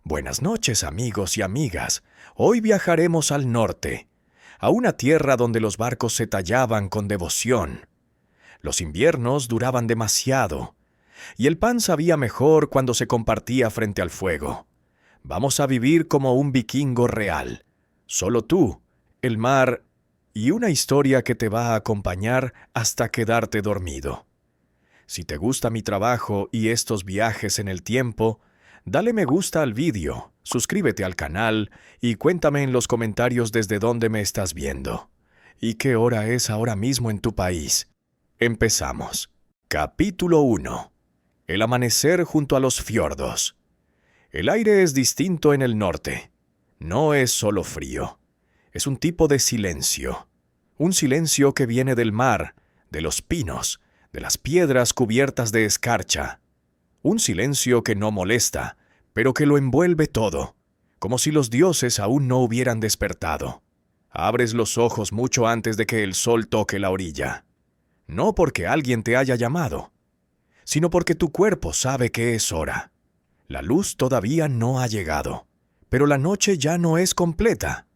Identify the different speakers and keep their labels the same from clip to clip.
Speaker 1: Buenas noches, amigos y amigas. Hoy viajaremos al norte, a una tierra donde los barcos se tallaban con devoción. Los inviernos duraban demasiado, y el pan sabía mejor cuando se compartía frente al fuego. Vamos a vivir como un vikingo real. Solo tú, el mar y una historia que te va a acompañar hasta quedarte dormido. Si te gusta mi trabajo y estos viajes en el tiempo, dale me gusta al vídeo, suscríbete al canal y cuéntame en los comentarios desde dónde me estás viendo. ¿Y qué hora es ahora mismo en tu país? Empezamos. Capítulo 1. El amanecer junto a los fiordos. El aire es distinto en el norte. No es solo frío. Es un tipo de silencio. Un silencio que viene del mar, de los pinos, de las piedras cubiertas de escarcha. Un silencio que no molesta, pero que lo envuelve todo, como si los dioses aún no hubieran despertado. Abres los ojos mucho antes de que el sol toque la orilla. No porque alguien te haya llamado, sino porque tu cuerpo sabe que es hora. La luz todavía no ha llegado, pero la noche ya no es completa.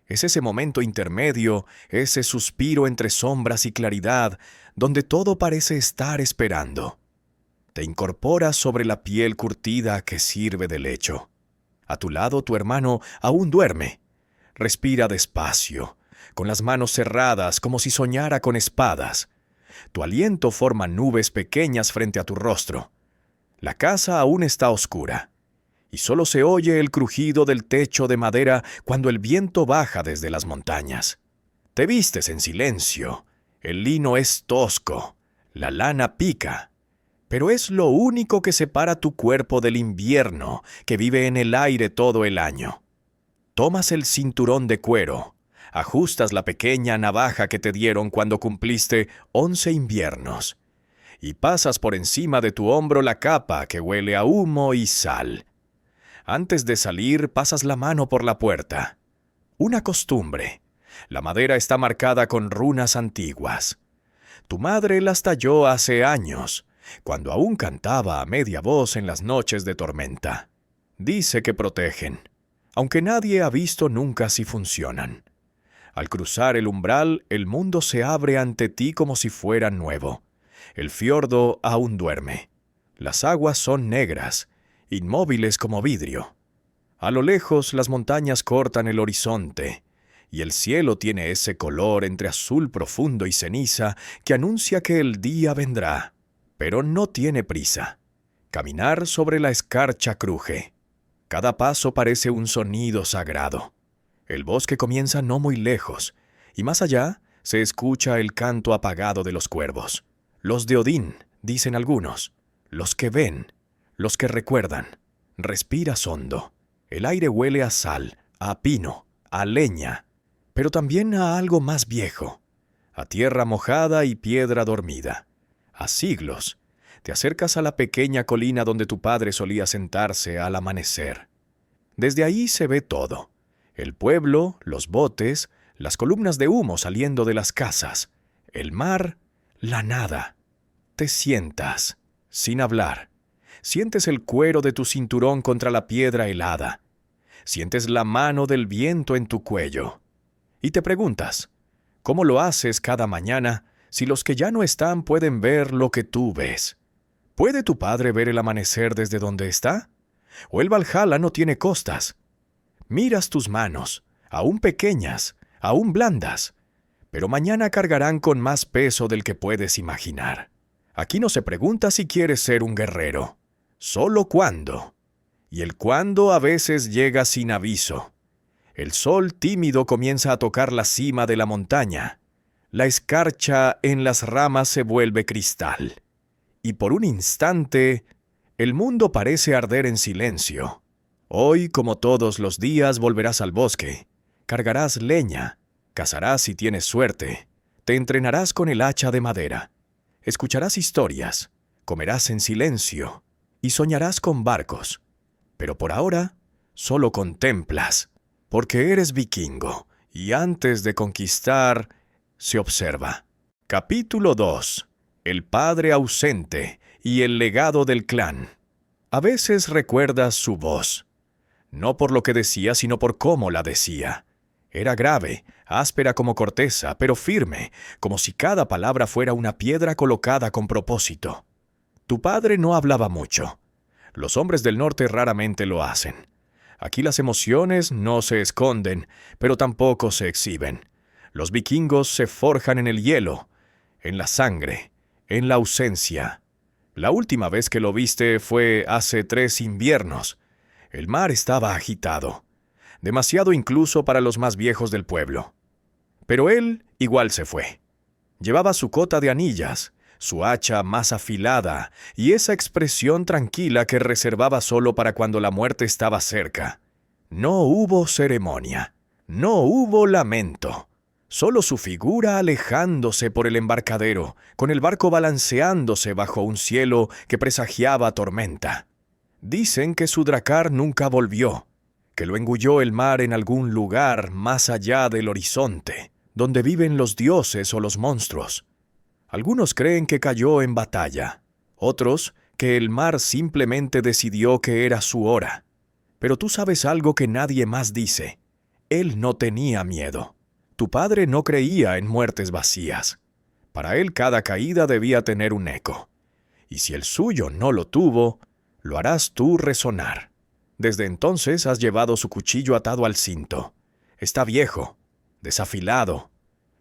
Speaker 1: Es ese momento intermedio, ese suspiro entre sombras y claridad, donde todo parece estar esperando. Te incorporas sobre la piel curtida que sirve de lecho. A tu lado tu hermano aún duerme. Respira despacio, con las manos cerradas como si soñara con espadas. Tu aliento forma nubes pequeñas frente a tu rostro. La casa aún está oscura, y solo se oye el crujido del techo de madera cuando el viento baja desde las montañas. Te vistes en silencio. El lino es tosco, la lana pica, pero es lo único que separa tu cuerpo del invierno que vive en el aire todo el año. Tomas el cinturón de cuero, ajustas la pequeña navaja que te dieron cuando cumpliste 11 inviernos, y pasas por encima de tu hombro la capa que huele a humo y sal. Antes de salir, pasas la mano por la puerta. Una costumbre. La madera está marcada con runas antiguas. Tu madre las talló hace años, cuando aún cantaba a media voz en las noches de tormenta. Dice que protegen, aunque nadie ha visto nunca si funcionan. Al cruzar el umbral, el mundo se abre ante ti como si fuera nuevo. El fiordo aún duerme. Las aguas son negras, inmóviles como vidrio. A lo lejos las montañas cortan el horizonte, y el cielo tiene ese color entre azul profundo y ceniza que anuncia que el día vendrá. Pero no tiene prisa. Caminar sobre la escarcha cruje. Cada paso parece un sonido sagrado. El bosque comienza no muy lejos, y más allá se escucha el canto apagado de los cuervos. Los de Odín, dicen algunos. Los que ven, los que recuerdan. Respiras hondo. El aire huele a sal, a pino, a leña, pero también a algo más viejo, a tierra mojada y piedra dormida. A siglos, te acercas a la pequeña colina donde tu padre solía sentarse al amanecer. Desde ahí se ve todo: el pueblo, los botes, las columnas de humo saliendo de las casas, el mar, la nada. Te sientas, sin hablar. Sientes el cuero de tu cinturón contra la piedra helada. Sientes la mano del viento en tu cuello. Y te preguntas, ¿cómo lo haces cada mañana si los que ya no están pueden ver lo que tú ves? ¿Puede tu padre ver el amanecer desde donde está? ¿O el Valhalla no tiene costas? Miras tus manos, aún pequeñas, aún blandas, pero mañana cargarán con más peso del que puedes imaginar. Aquí no se pregunta si quieres ser un guerrero, solo cuándo. Y el cuándo a veces llega sin aviso. El sol tímido comienza a tocar la cima de la montaña. La escarcha en las ramas se vuelve cristal. Y por un instante, el mundo parece arder en silencio. Hoy, como todos los días, volverás al bosque. Cargarás leña. Cazarás si tienes suerte. Te entrenarás con el hacha de madera. Escucharás historias. Comerás en silencio. Y soñarás con barcos. Pero por ahora, solo contemplas, porque eres vikingo, y antes de conquistar, se observa. Capítulo 2. El padre ausente y el legado del clan. A veces recuerdas su voz. no por lo que decía, sino por cómo la decía. Era grave, áspera como corteza, pero firme, como si cada palabra fuera una piedra colocada con propósito. Tu padre no hablaba mucho. Los hombres del norte raramente lo hacen. Aquí las emociones no se esconden, pero tampoco se exhiben. Los vikingos se forjan en el hielo, en la sangre, en la ausencia. La última vez que lo viste fue hace 3 inviernos. El mar estaba agitado, demasiado incluso para los más viejos del pueblo. Pero él igual se fue. Llevaba su cota de anillas, su hacha más afilada y esa expresión tranquila que reservaba solo para cuando la muerte estaba cerca. No hubo ceremonia, no hubo lamento. Solo su figura alejándose por el embarcadero, con el barco balanceándose bajo un cielo que presagiaba tormenta. Dicen que su dracar nunca volvió, que lo engulló el mar en algún lugar más allá del horizonte, donde viven los dioses o los monstruos. Algunos creen que cayó en batalla, otros que el mar simplemente decidió que era su hora. Pero tú sabes algo que nadie más dice. Él no tenía miedo. Tu padre no creía en muertes vacías. Para él cada caída debía tener un eco. Y si el suyo no lo tuvo, lo harás tú resonar. Desde entonces has llevado su cuchillo atado al cinto. Está viejo, desafilado,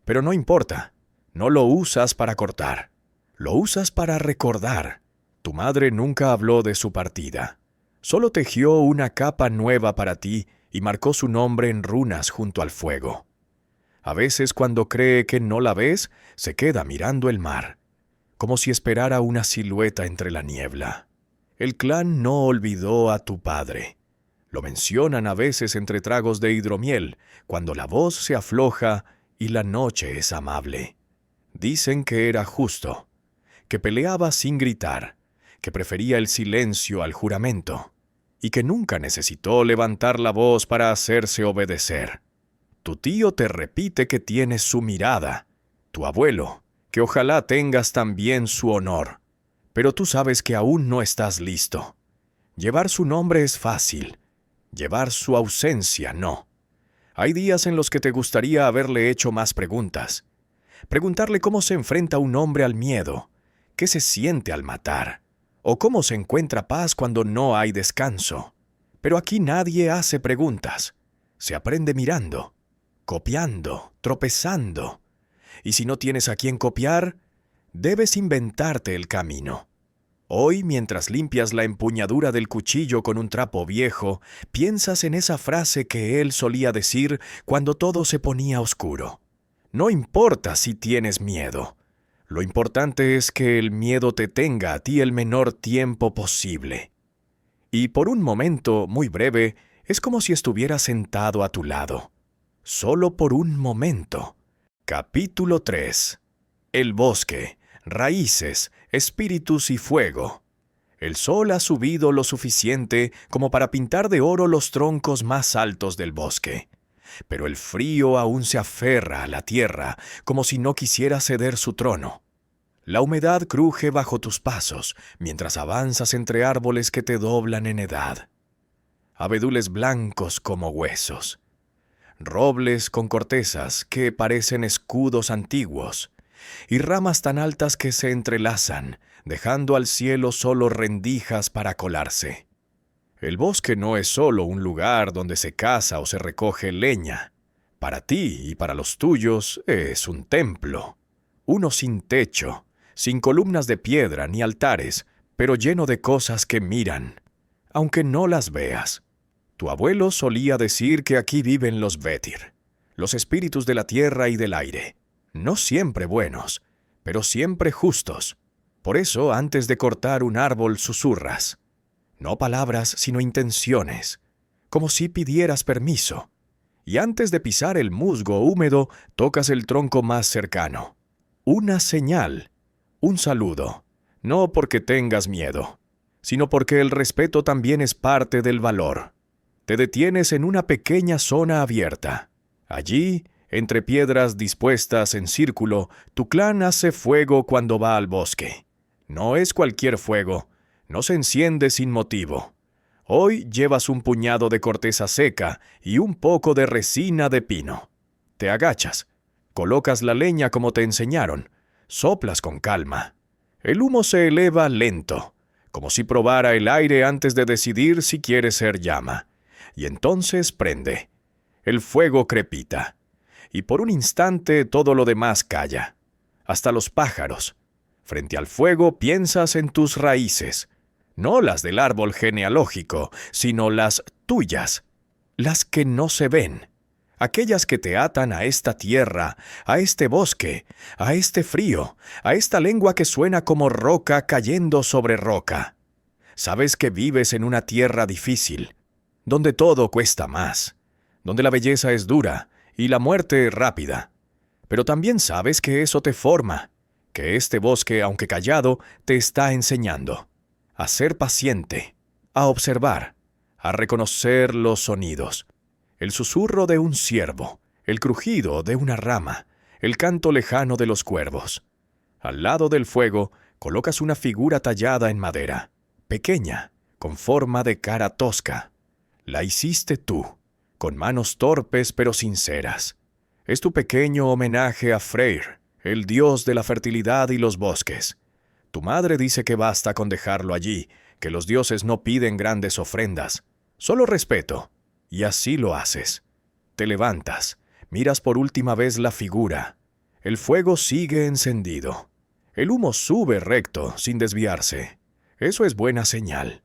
Speaker 1: pero no importa. No lo usas para cortar. Lo usas para recordar. Tu madre nunca habló de su partida. Solo tejió una capa nueva para ti y marcó su nombre en runas junto al fuego. A veces, cuando cree que no la ves, se queda mirando el mar, como si esperara una silueta entre la niebla. El clan no olvidó a tu padre. Lo mencionan a veces entre tragos de hidromiel, cuando la voz se afloja y la noche es amable. Dicen que era justo, que peleaba sin gritar, que prefería el silencio al juramento, y que nunca necesitó levantar la voz para hacerse obedecer. Tu tío te repite que tienes su mirada, tu abuelo, que ojalá tengas también su honor. Pero tú sabes que aún no estás listo. Llevar su nombre es fácil, llevar su ausencia no. Hay días en los que te gustaría haberle hecho más preguntas. Preguntarle cómo se enfrenta un hombre al miedo, qué se siente al matar, o cómo se encuentra paz cuando no hay descanso. Pero aquí nadie hace preguntas. Se aprende mirando, copiando, tropezando. Y si no tienes a quién copiar, debes inventarte el camino. Hoy, mientras limpias la empuñadura del cuchillo con un trapo viejo, piensas en esa frase que él solía decir cuando todo se ponía oscuro. No importa si tienes miedo. Lo importante es que el miedo te tenga a ti el menor tiempo posible. Y por un momento muy breve, es como si estuviera sentado a tu lado. Solo por un momento. Capítulo 3. El bosque, raíces, espíritus y fuego. El sol ha subido lo suficiente como para pintar de oro los troncos más altos del bosque. Pero el frío aún se aferra a la tierra, como si no quisiera ceder su trono. La humedad cruje bajo tus pasos, mientras avanzas entre árboles que te doblan en edad. Abedules blancos como huesos. Robles con cortezas que parecen escudos antiguos, y ramas tan altas que se entrelazan, dejando al cielo solo rendijas para colarse. El bosque no es solo un lugar donde se caza o se recoge leña. Para ti y para los tuyos es un templo. Uno sin techo, sin columnas de piedra ni altares, pero lleno de cosas que miran, aunque no las veas. Tu abuelo solía decir que aquí viven los Vetir, los espíritus de la tierra y del aire. No siempre buenos, pero siempre justos. Por eso, antes de cortar un árbol, susurras. No palabras, sino intenciones, como si pidieras permiso. Y antes de pisar el musgo húmedo, tocas el tronco más cercano. Una señal, un saludo, no porque tengas miedo, sino porque el respeto también es parte del valor. Te detienes en una pequeña zona abierta. Allí, entre piedras dispuestas en círculo, tu clan hace fuego cuando va al bosque. No es cualquier fuego. No se enciende sin motivo. Hoy llevas un puñado de corteza seca y un poco de resina de pino. Te agachas, colocas la leña como te enseñaron, soplas con calma. El humo se eleva lento, como si probara el aire antes de decidir si quiere ser llama. Y entonces prende. El fuego crepita. Y por un instante todo lo demás calla. Hasta los pájaros. Frente al fuego piensas en tus raíces. No las del árbol genealógico, sino las tuyas. Las que no se ven. Aquellas que te atan a esta tierra, a este bosque, a este frío, a esta lengua que suena como roca cayendo sobre roca. Sabes que vives en una tierra difícil, donde todo cuesta más, donde la belleza es dura y la muerte rápida. Pero también sabes que eso te forma, que este bosque, aunque callado, te está enseñando a ser paciente, a observar, a reconocer los sonidos. El susurro de un ciervo, el crujido de una rama, el canto lejano de los cuervos. Al lado del fuego colocas una figura tallada en madera, pequeña, con forma de cara tosca. La hiciste tú, con manos torpes pero sinceras. Es tu pequeño homenaje a Freyr, el dios de la fertilidad y los bosques. Tu madre dice que basta con dejarlo allí, que los dioses no piden grandes ofrendas, solo respeto. Y así lo haces. Te levantas, miras por última vez la figura. El fuego sigue encendido. El humo sube recto, sin desviarse. Eso es buena señal.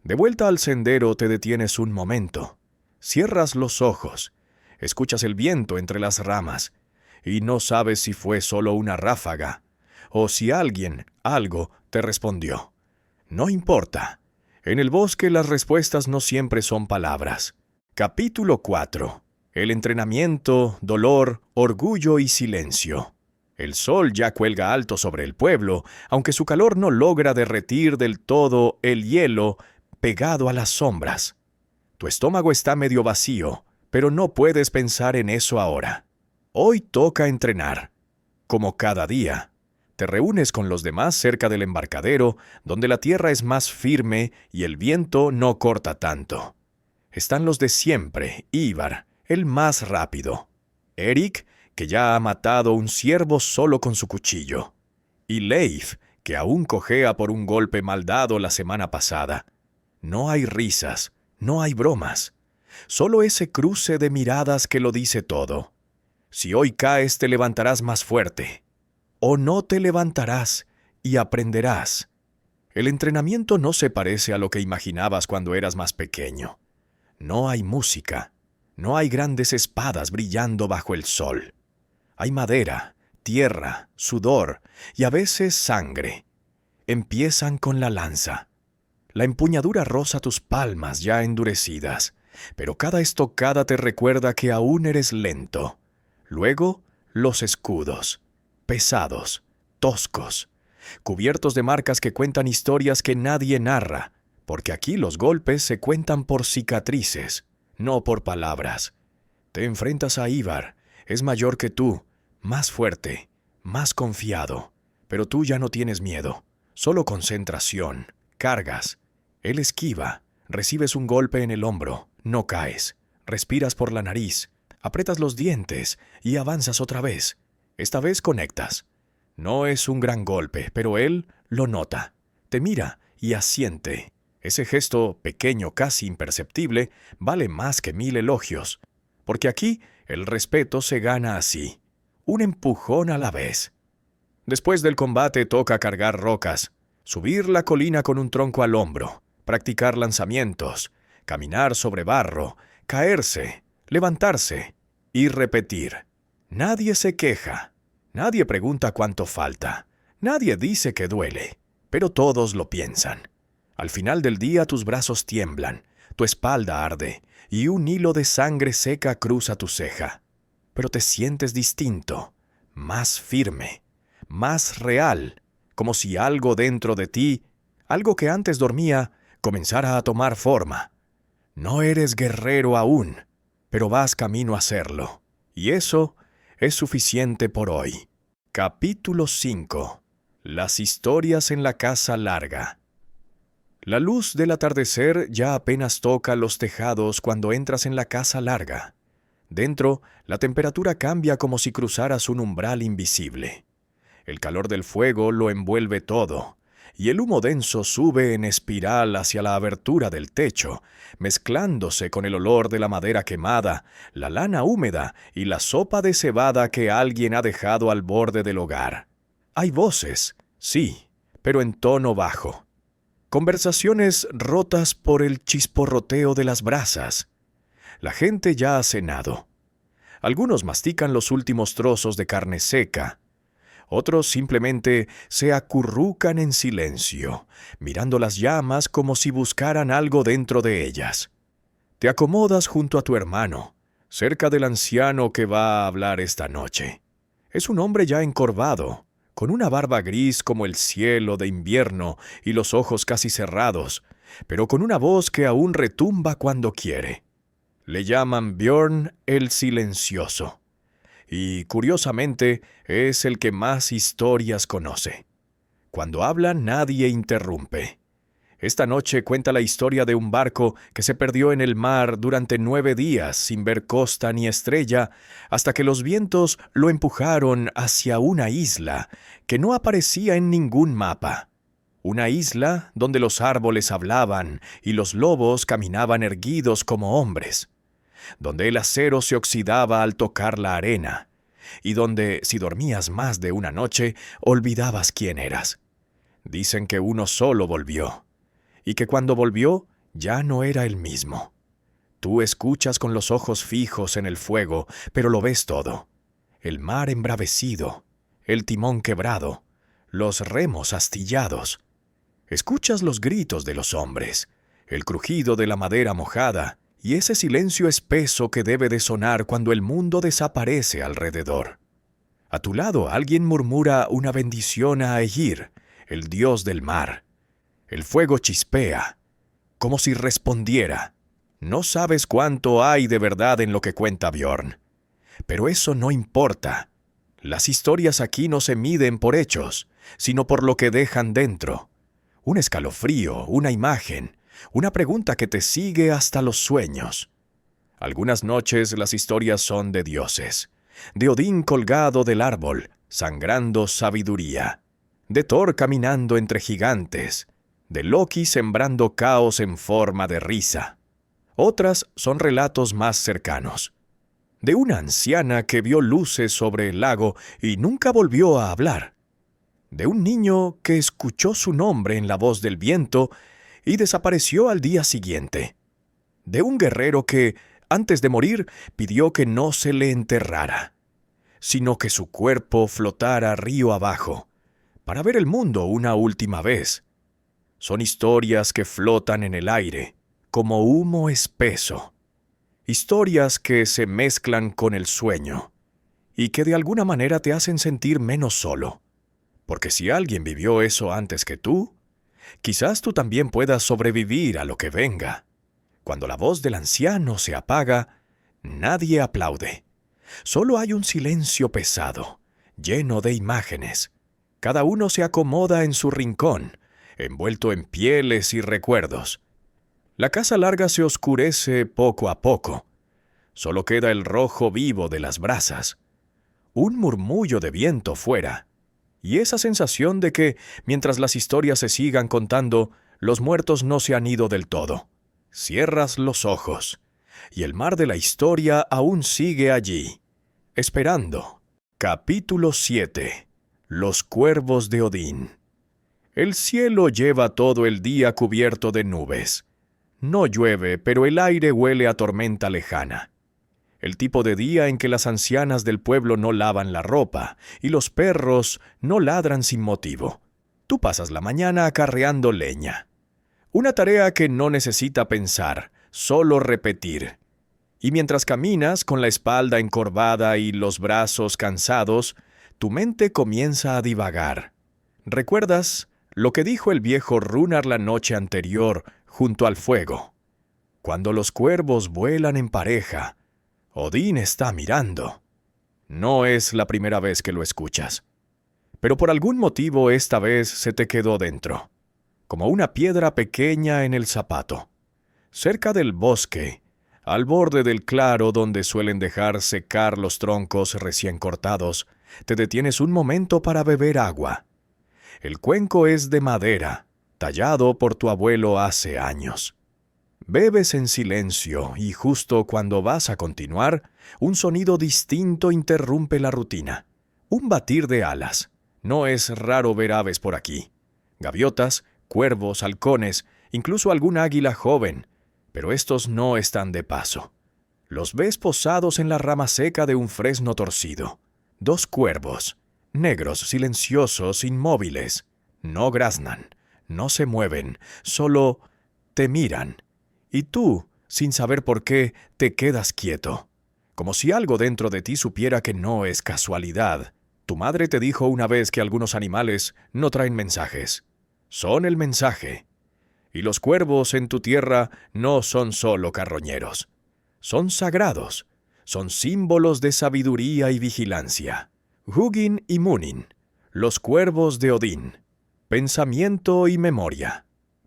Speaker 1: De vuelta al sendero te detienes un momento. Cierras los ojos. Escuchas el viento entre las ramas. Y no sabes si fue solo una ráfaga, o si alguien, algo, te respondió. No importa. En el bosque las respuestas no siempre son palabras. Capítulo 4. El entrenamiento, dolor, orgullo y silencio. El sol ya cuelga alto sobre el pueblo, aunque su calor no logra derretir del todo el hielo pegado a las sombras. Tu estómago está medio vacío, pero no puedes pensar en eso ahora. Hoy toca entrenar. Como cada día, te reúnes con los demás cerca del embarcadero, donde la tierra es más firme y el viento no corta tanto. Están los de siempre, Ivar, el más rápido. Eric, que ya ha matado un ciervo solo con su cuchillo. Y Leif, que aún cojea por un golpe mal dado la semana pasada. No hay risas, no hay bromas. Solo ese cruce de miradas que lo dice todo. Si hoy caes te levantarás más fuerte. O no te levantarás y aprenderás. El entrenamiento no se parece a lo que imaginabas cuando eras más pequeño. No hay música, no hay grandes espadas brillando bajo el sol. Hay madera, tierra, sudor y a veces sangre. Empiezan con la lanza. La empuñadura roza tus palmas ya endurecidas, pero cada estocada te recuerda que aún eres lento. Luego, los escudos, pesados, toscos, cubiertos de marcas que cuentan historias que nadie narra, porque aquí los golpes se cuentan por cicatrices, no por palabras. Te enfrentas a Ivar, es mayor que tú, más fuerte, más confiado, pero tú ya no tienes miedo, solo concentración, cargas. Él esquiva, recibes un golpe en el hombro, no caes, respiras por la nariz, aprietas los dientes y avanzas otra vez. Esta vez conectas. No es un gran golpe, pero él lo nota, te mira y asiente. Ese gesto pequeño, casi imperceptible, vale más que 1000 elogios, porque aquí el respeto se gana así, un empujón a la vez. Después del combate toca cargar rocas, subir la colina con un tronco al hombro, practicar lanzamientos, caminar sobre barro, caerse, levantarse y repetir. Nadie se queja, nadie pregunta cuánto falta, nadie dice que duele, pero todos lo piensan. Al final del día tus brazos tiemblan, tu espalda arde y un hilo de sangre seca cruza tu ceja. Pero te sientes distinto, más firme, más real, como si algo dentro de ti, algo que antes dormía, comenzara a tomar forma. No eres guerrero aún, pero vas camino a serlo. Y eso es suficiente por hoy. Capítulo 5. Las historias en la casa larga. La luz del atardecer ya apenas toca los tejados cuando entras en la casa larga. Dentro, la temperatura cambia como si cruzaras un umbral invisible. El calor del fuego lo envuelve todo, y el humo denso sube en espiral hacia la abertura del techo, mezclándose con el olor de la madera quemada, la lana húmeda y la sopa de cebada que alguien ha dejado al borde del hogar. Hay voces, sí, pero en tono bajo. Conversaciones rotas por el chisporroteo de las brasas. La gente ya ha cenado. Algunos mastican los últimos trozos de carne seca. Otros simplemente se acurrucan en silencio, mirando las llamas como si buscaran algo dentro de ellas. Te acomodas junto a tu hermano, cerca del anciano que va a hablar esta noche. Es un hombre ya encorvado, con una barba gris como el cielo de invierno y los ojos casi cerrados, pero con una voz que aún retumba cuando quiere. Le llaman Björn el Silencioso, y curiosamente es el que más historias conoce. Cuando habla nadie interrumpe. Esta noche cuenta la historia de un barco que se perdió en el mar durante 9 días sin ver costa ni estrella, hasta que los vientos lo empujaron hacia una isla que no aparecía en ningún mapa. Una isla donde los árboles hablaban y los lobos caminaban erguidos como hombres, donde el acero se oxidaba al tocar la arena, y donde, si dormías más de una noche, olvidabas quién eras. Dicen que uno solo volvió, y que cuando volvió ya no era el mismo. Tú escuchas con los ojos fijos en el fuego, pero lo ves todo. El mar embravecido, el timón quebrado, los remos astillados. Escuchas los gritos de los hombres, el crujido de la madera mojada y ese silencio espeso que debe de sonar cuando el mundo desaparece alrededor. A tu lado alguien murmura una bendición a Egir, el dios del mar. El fuego chispea, como si respondiera. No sabes cuánto hay de verdad en lo que cuenta Björn. Pero eso no importa. Las historias aquí no se miden por hechos, sino por lo que dejan dentro. Un escalofrío, una imagen, una pregunta que te sigue hasta los sueños. Algunas noches las historias son de dioses, de Odín colgado del árbol, sangrando sabiduría, de Thor caminando entre gigantes, de Loki sembrando caos en forma de risa. Otras son relatos más cercanos, de una anciana que vio luces sobre el lago y nunca volvió a hablar, de un niño que escuchó su nombre en la voz del viento y desapareció al día siguiente, de un guerrero que, antes de morir, pidió que no se le enterrara, sino que su cuerpo flotara río abajo, para ver el mundo una última vez. Son historias que flotan en el aire, como humo espeso. Historias que se mezclan con el sueño, y que de alguna manera te hacen sentir menos solo. Porque si alguien vivió eso antes que tú, quizás tú también puedas sobrevivir a lo que venga. Cuando la voz del anciano se apaga, nadie aplaude. Solo hay un silencio pesado, lleno de imágenes. Cada uno se acomoda en su rincón, envuelto en pieles y recuerdos. La casa larga se oscurece poco a poco. Solo queda el rojo vivo de las brasas, un murmullo de viento fuera, y esa sensación de que, mientras las historias se sigan contando, los muertos no se han ido del todo. Cierras los ojos, y el mar de la historia aún sigue allí, esperando. Capítulo 7. Los cuervos de Odín. El cielo lleva todo el día cubierto de nubes. No llueve, pero el aire huele a tormenta lejana. El tipo de día en que las ancianas del pueblo no lavan la ropa y los perros no ladran sin motivo. Tú pasas la mañana acarreando leña. Una tarea que no necesita pensar, solo repetir. Y mientras caminas con la espalda encorvada y los brazos cansados, tu mente comienza a divagar. ¿Recuerdas lo que dijo el viejo Runar la noche anterior junto al fuego? Cuando los cuervos vuelan en pareja, Odín está mirando. No es la primera vez que lo escuchas, pero por algún motivo esta vez se te quedó dentro. como una piedra pequeña en el zapato. Cerca del bosque, al borde del claro donde suelen dejar secar los troncos recién cortados, te detienes un momento para beber agua. El cuenco es de madera, tallado por tu abuelo hace años. Bebes en silencio y justo cuando vas a continuar, un sonido distinto interrumpe la rutina. Un batir de alas. No es raro ver aves por aquí. Gaviotas, cuervos, halcones, incluso algún águila joven. Pero estos no están de paso. Los ves posados en la rama seca de un fresno torcido. 2 cuervos, negros, silenciosos, inmóviles. No graznan, no se mueven, solo te miran. Y tú, sin saber por qué, te quedas quieto. Como si algo dentro de ti supiera que no es casualidad. Tu madre te dijo una vez que algunos animales no traen mensajes. Son el mensaje. Y los cuervos en tu tierra no son solo carroñeros. Son sagrados. Son símbolos de sabiduría y vigilancia. Hugin y Munin, los cuervos de Odín. Pensamiento y memoria.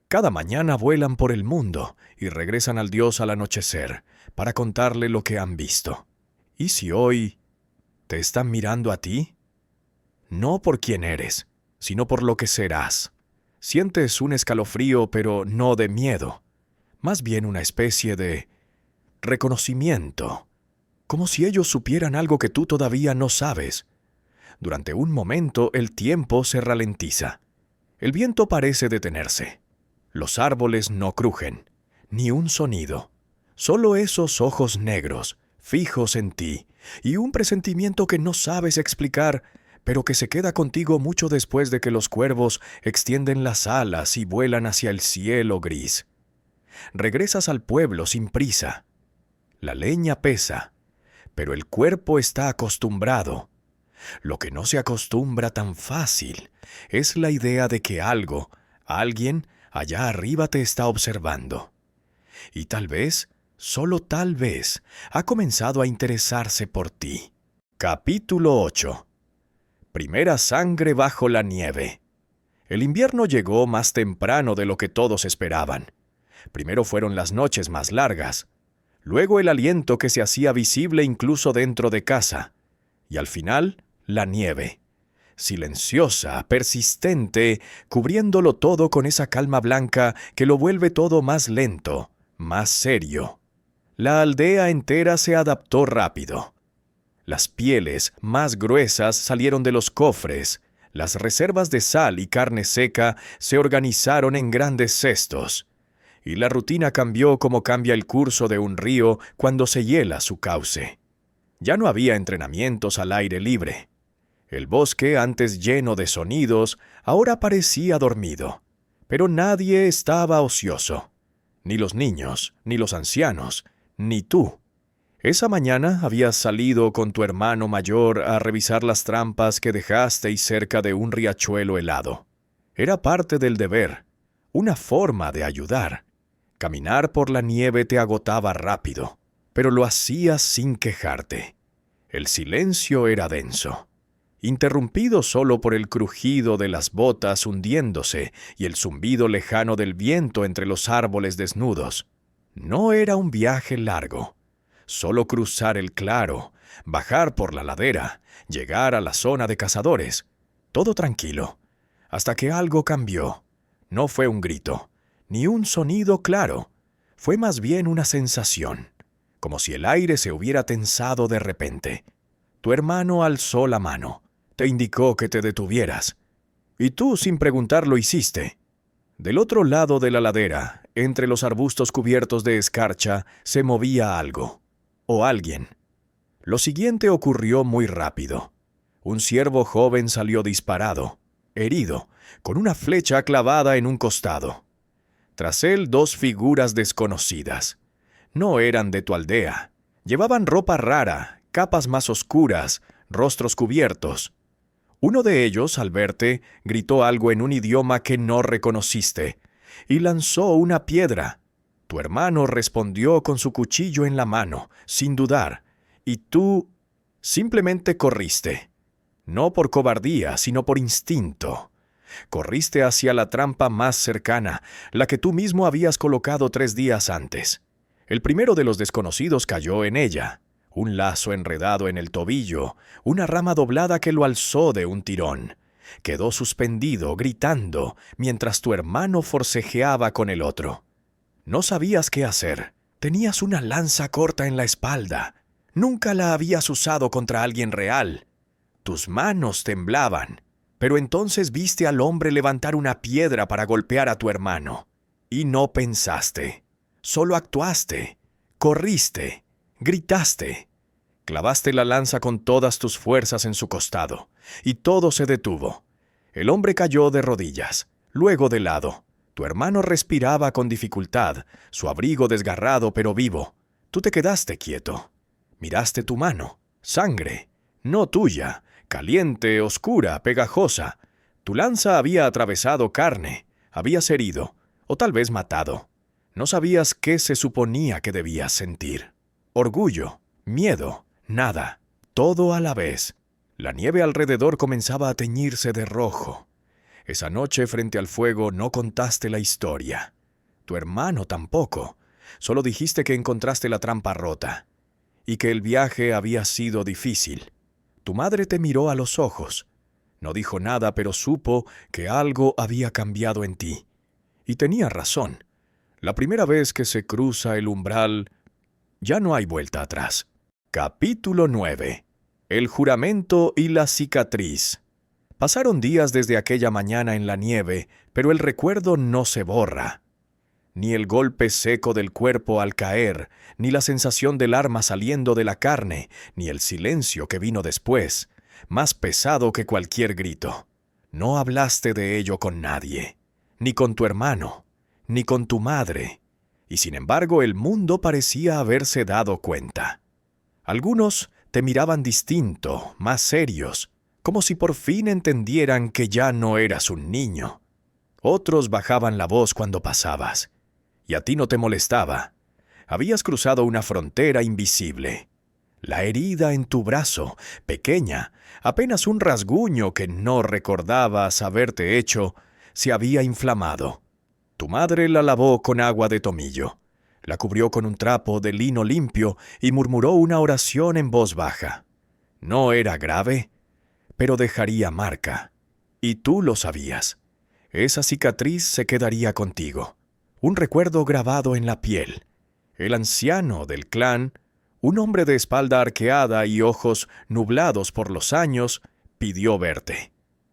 Speaker 1: Cada mañana vuelan por el mundo y regresan al dios al anochecer para contarle lo que han visto. ¿Y si hoy te están mirando a ti? No por quién eres, sino por lo que serás. Sientes un escalofrío, pero no de miedo, más bien una especie de reconocimiento, como si ellos supieran algo que tú todavía no sabes. Durante un momento el tiempo se ralentiza. El viento parece detenerse. Los árboles no crujen, ni un sonido. Solo esos ojos negros, fijos en ti, y un presentimiento que no sabes explicar, pero que se queda contigo mucho después de que los cuervos extienden las alas y vuelan hacia el cielo gris. Regresas al pueblo sin prisa. La leña pesa, pero el cuerpo está acostumbrado. Lo que no se acostumbra tan fácil es la idea de que algo, alguien, allá arriba te está observando. Y tal vez, solo tal vez, ha comenzado a interesarse por ti. Capítulo 8. Primera sangre bajo la nieve. El invierno llegó más temprano de lo que todos esperaban. Primero fueron las noches más largas, luego el aliento que se hacía visible incluso dentro de casa, y al final, la nieve. Silenciosa, persistente, cubriéndolo todo con esa calma blanca que lo vuelve todo más lento, más serio. La aldea entera se adaptó rápido. Las pieles más gruesas salieron de los cofres, las reservas de sal y carne seca se organizaron en grandes cestos, y la rutina cambió como cambia el curso de un río cuando se hiela su cauce. Ya no había entrenamientos al aire libre. El bosque, antes lleno de sonidos, ahora parecía dormido. Pero nadie estaba ocioso. Ni los niños, ni los ancianos, ni tú. Esa mañana habías salido con tu hermano mayor a revisar las trampas que dejasteis cerca de un riachuelo helado. Era parte del deber, una forma de ayudar. Caminar por la nieve te agotaba rápido, pero lo hacías sin quejarte. El silencio era denso, interrumpido solo por el crujido de las botas hundiéndose y el zumbido lejano del viento entre los árboles desnudos. No era un viaje largo. Solo cruzar el claro, bajar por la ladera, llegar a la zona de cazadores. Todo tranquilo, hasta que algo cambió. No fue un grito, ni un sonido claro. Fue más bien una sensación, como si el aire se hubiera tensado de repente. Tu hermano alzó la mano, te indicó que te detuvieras. Y tú, sin preguntar, lo hiciste. Del otro lado de la ladera, entre los arbustos cubiertos de escarcha, se movía algo. O alguien. Lo siguiente ocurrió muy rápido. Un ciervo joven salió disparado, herido, con una flecha clavada en un costado. Tras él 2 figuras desconocidas. No eran de tu aldea. Llevaban ropa rara, capas más oscuras, rostros cubiertos. Uno de ellos, al verte, gritó algo en un idioma que no reconociste, y lanzó una piedra. Tu hermano respondió con su cuchillo en la mano, sin dudar, y tú simplemente corriste. No por cobardía, sino por instinto. Corriste hacia la trampa más cercana, la que tú mismo habías colocado 3 días antes. El primero de los desconocidos cayó en ella. Un lazo enredado en el tobillo, una rama doblada que lo alzó de un tirón. Quedó suspendido, gritando, mientras tu hermano forcejeaba con el otro. No sabías qué hacer. Tenías una lanza corta en la espalda. Nunca la habías usado contra alguien real. Tus manos temblaban. Pero entonces viste al hombre levantar una piedra para golpear a tu hermano. Y no pensaste. Solo actuaste. Corriste. Gritaste. Clavaste la lanza con todas tus fuerzas en su costado. Y todo se detuvo. El hombre cayó de rodillas, luego de lado. Tu hermano respiraba con dificultad, su abrigo desgarrado pero vivo. Tú te quedaste quieto. Miraste tu mano. Sangre. No tuya. Caliente, oscura, pegajosa. Tu lanza había atravesado carne. Habías herido, o tal vez matado. No sabías qué se suponía que debías sentir. Orgullo, miedo, nada. Todo a la vez. La nieve alrededor comenzaba a teñirse de rojo. Esa noche frente al fuego no contaste la historia. Tu hermano tampoco. Solo dijiste que encontraste la trampa rota y que el viaje había sido difícil. Tu madre te miró a los ojos. No dijo nada, pero supo que algo había cambiado en ti. Y tenía razón. La primera vez que se cruza el umbral, ya no hay vuelta atrás. Capítulo 9. El juramento y la cicatriz. Pasaron días desde aquella mañana en la nieve, pero el recuerdo no se borra. Ni el golpe seco del cuerpo al caer, ni la sensación del arma saliendo de la carne, ni el silencio que vino después, más pesado que cualquier grito. No hablaste de ello con nadie, ni con tu hermano, ni con tu madre, y sin embargo el mundo parecía haberse dado cuenta. Algunos te miraban distinto, más serios, como si por fin entendieran que ya no eras un niño. Otros bajaban la voz cuando pasabas. Y a ti no te molestaba. Habías cruzado una frontera invisible. La herida en tu brazo, pequeña, apenas un rasguño que no recordabas haberte hecho, se había inflamado. Tu madre la lavó con agua de tomillo, la cubrió con un trapo de lino limpio y murmuró una oración en voz baja. No era grave, pero dejaría marca. Y tú lo sabías. Esa cicatriz se quedaría contigo. Un recuerdo grabado en la piel. El anciano del clan, un hombre de espalda arqueada y ojos nublados por los años, pidió verte.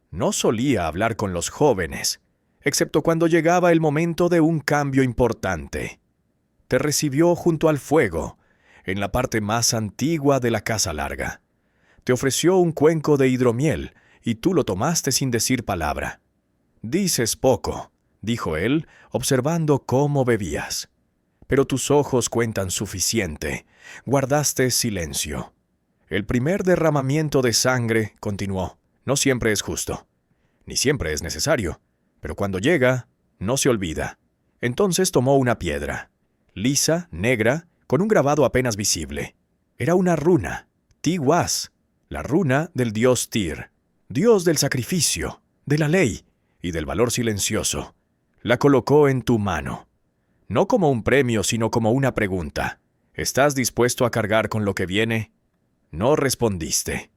Speaker 1: No solía hablar con los jóvenes, excepto cuando llegaba el momento de un cambio importante. Te recibió junto al fuego, en la parte más antigua de la casa larga. Te ofreció un cuenco de hidromiel, y tú lo tomaste sin decir palabra. Dices poco, dijo él, observando cómo bebías. Pero tus ojos cuentan suficiente. Guardaste silencio. El primer derramamiento de sangre, continuó, no siempre es justo, ni siempre es necesario, pero cuando llega, no se olvida. Entonces tomó una piedra, lisa, negra, con un grabado apenas visible. Era una runa, Tiwaz, la runa del dios Tyr, dios del sacrificio, de la ley y del valor silencioso. La colocó en tu mano. No como un premio, sino como una pregunta. ¿Estás dispuesto a cargar con lo que viene? No respondiste.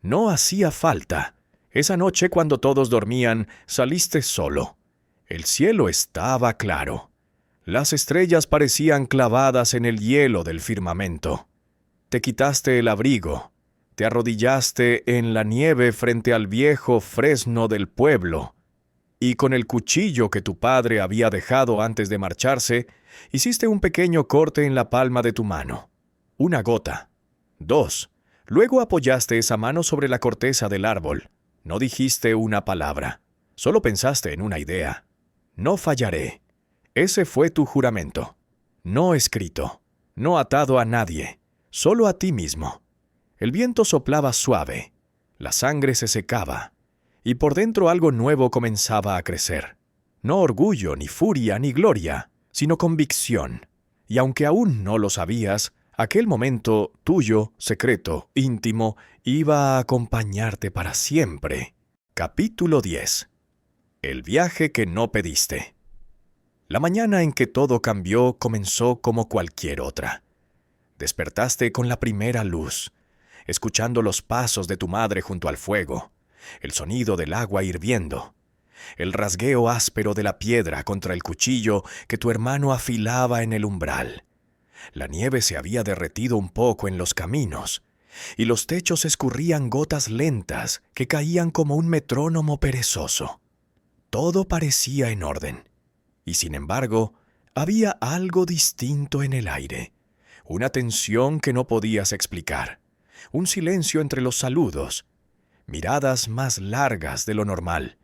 Speaker 1: No hacía falta. Esa noche, cuando todos dormían, saliste solo. El cielo estaba claro. Las estrellas parecían clavadas en el hielo del firmamento. Te quitaste el abrigo. Te arrodillaste en la nieve frente al viejo fresno del pueblo. Y con el cuchillo que tu padre había dejado antes de marcharse, hiciste un pequeño corte en la palma de tu mano. Una gota. 2. Luego apoyaste esa mano sobre la corteza del árbol. No dijiste una palabra. Solo pensaste en una idea. No fallaré. Ese fue tu juramento. No escrito. No atado a nadie. Solo a ti mismo. El viento soplaba suave. La sangre se secaba. Y por dentro algo nuevo comenzaba a crecer. No orgullo, ni furia, ni gloria, sino convicción. Y aunque aún no lo sabías, aquel momento tuyo, secreto, íntimo, iba a acompañarte para siempre. Capítulo 10. El viaje que no pediste. La mañana en que todo cambió comenzó como cualquier otra. Despertaste con la primera luz, escuchando los pasos de tu madre junto al fuego, el sonido del agua hirviendo, el rasgueo áspero de la piedra contra el cuchillo que tu hermano afilaba en el umbral. La nieve se había derretido un poco en los caminos, y los techos escurrían gotas lentas que caían como un metrónomo perezoso. Todo parecía en orden, y sin embargo, había algo distinto en el aire, una tensión que no podías explicar, un silencio entre los saludos, miradas más largas de lo normal.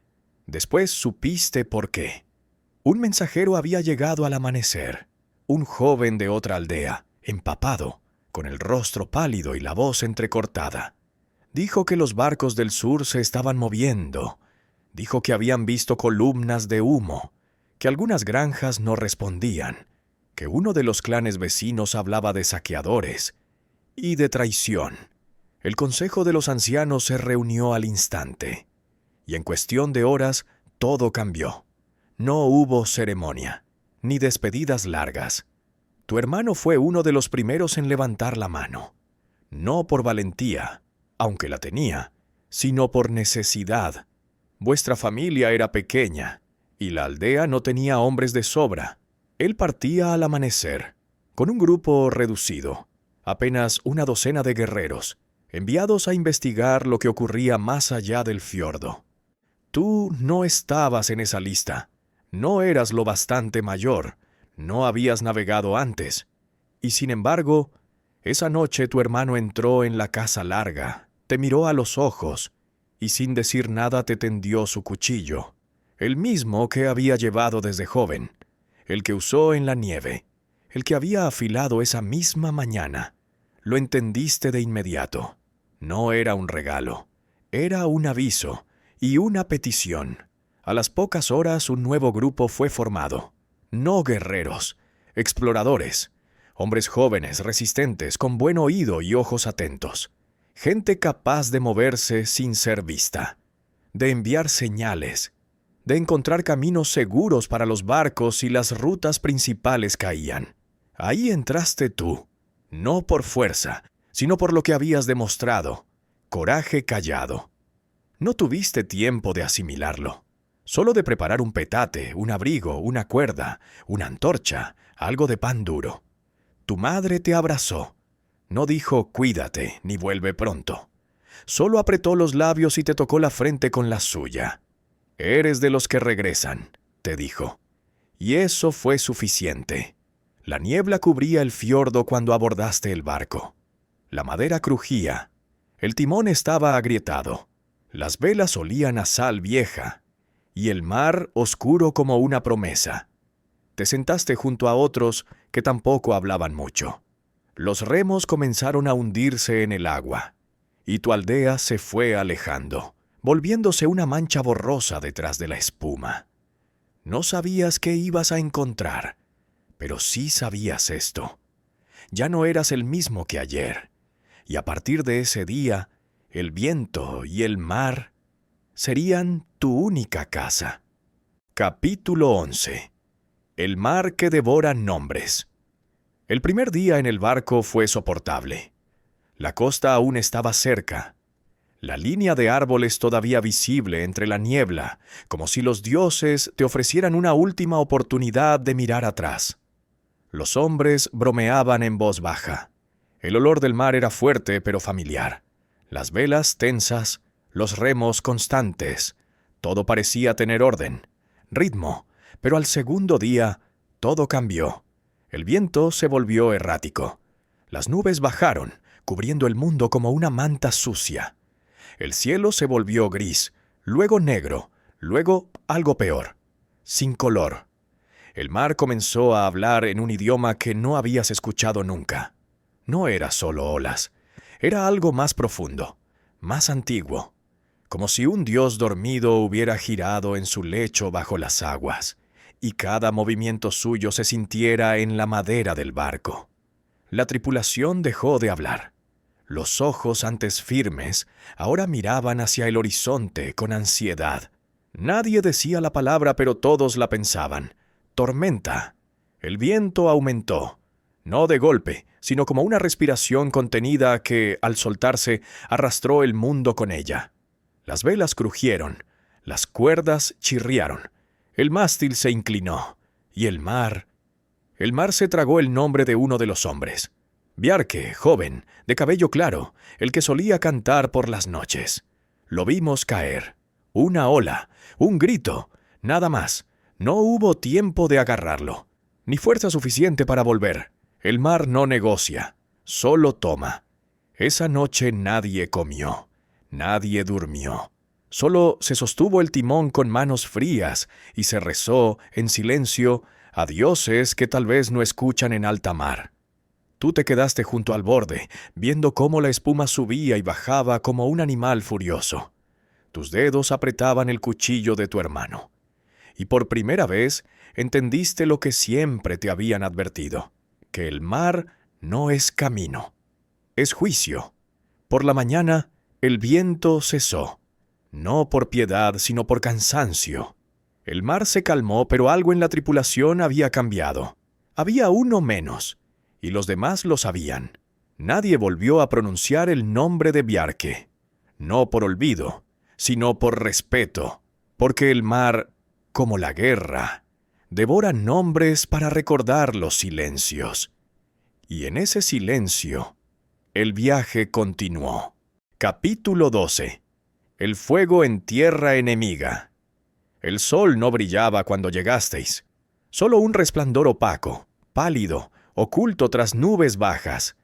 Speaker 1: Después supiste por qué. Un mensajero había llegado al amanecer, un joven de otra aldea, empapado, con el rostro pálido y la voz entrecortada. Dijo que los barcos del sur se estaban moviendo. Dijo que habían visto columnas de humo, que algunas granjas no respondían, que uno de los clanes vecinos hablaba de saqueadores y de traición. El consejo de los ancianos se reunió al instante, y en cuestión de horas todo cambió. No hubo ceremonia, ni despedidas largas. Tu hermano fue uno de los primeros en levantar la mano, no por valentía, aunque la tenía, sino por necesidad. Vuestra familia era pequeña, y la aldea no tenía hombres de sobra. Él partía al amanecer, con un grupo reducido, apenas una docena de guerreros, enviados a investigar lo que ocurría más allá del fiordo. Tú no estabas en esa lista, no eras lo bastante mayor, no habías navegado antes, y sin embargo, esa noche tu hermano entró en la casa larga, te miró a los ojos, y sin decir nada te tendió su cuchillo, el mismo que había llevado desde joven, el que usó en la nieve, el que había afilado esa misma mañana. Lo entendiste de inmediato. No era un regalo, era un aviso y una petición. A las pocas horas un nuevo grupo fue formado. No guerreros, exploradores, hombres jóvenes, resistentes, con buen oído y ojos atentos. Gente capaz de moverse sin ser vista, de enviar señales, de encontrar caminos seguros para los barcos si las rutas principales caían. Ahí entraste tú, no por fuerza, sino por lo que habías demostrado, coraje callado. No tuviste tiempo de asimilarlo, solo de preparar un petate, un abrigo, una cuerda, una antorcha, algo de pan duro. Tu madre te abrazó. No dijo cuídate ni vuelve pronto. Solo apretó los labios y te tocó la frente con la suya. Eres de los que regresan, te dijo. Y eso fue suficiente. La niebla cubría el fiordo cuando abordaste el barco. La madera crujía. El timón estaba agrietado. Las velas olían a sal vieja. Y el mar oscuro como una promesa. Te sentaste junto a otros que tampoco hablaban mucho. Los remos comenzaron a hundirse en el agua. Y tu aldea se fue alejando, volviéndose una mancha borrosa detrás de la espuma. No sabías qué ibas a encontrar, pero sí sabías esto. Ya no eras el mismo que ayer, y a partir de ese día, el viento y el mar serían tu única casa. Capítulo 11. El mar que devora nombres. El primer día en el barco fue soportable. La costa aún estaba cerca. La línea de árboles todavía visible entre la niebla, como si los dioses te ofrecieran una última oportunidad de mirar atrás. Los hombres bromeaban en voz baja. El olor del mar era fuerte pero familiar. Las velas tensas, los remos constantes. Todo parecía tener orden, ritmo, pero al segundo día todo cambió. El viento se volvió errático. Las nubes bajaron, cubriendo el mundo como una manta sucia. El cielo se volvió gris, luego negro, luego algo peor, sin color. El mar comenzó a hablar en un idioma que no habías escuchado nunca. No era solo olas, era algo más profundo, más antiguo, como si un dios dormido hubiera girado en su lecho bajo las aguas, y cada movimiento suyo se sintiera en la madera del barco. La tripulación dejó de hablar. Los ojos antes firmes ahora miraban hacia el horizonte con ansiedad. Nadie decía la palabra, pero todos la pensaban. Tormenta. El viento aumentó, no de golpe, sino como una respiración contenida que, al soltarse, arrastró el mundo con ella. Las velas crujieron, las cuerdas chirriaron, el mástil se inclinó, y el mar se tragó el nombre de uno de los hombres. Bjarke, joven, de cabello claro, el que solía cantar por las noches. Lo vimos caer. Una ola, un grito, nada más. No hubo tiempo de agarrarlo, ni fuerza suficiente para volver. El mar no negocia, solo toma. Esa noche nadie comió, nadie durmió. Solo se sostuvo el timón con manos frías y se rezó, en silencio, a dioses que tal vez no escuchan en alta mar. Tú te quedaste junto al borde, viendo cómo la espuma subía y bajaba como un animal furioso. Tus dedos apretaban el cuchillo de tu hermano. Y por primera vez entendiste lo que siempre te habían advertido, que el mar no es camino, es juicio. Por la mañana el viento cesó, no por piedad, sino por cansancio. El mar se calmó, pero algo en la tripulación había cambiado. Había uno menos, y los demás lo sabían. Nadie volvió a pronunciar el nombre de Bjarke, no por olvido, sino por respeto, porque el mar, como la guerra, devora nombres para recordar los silencios. Y en ese silencio, el viaje continuó. Capítulo 12. El fuego en tierra enemiga. El sol no brillaba cuando llegasteis. Solo un resplandor opaco, pálido, oculto tras nubes bajas.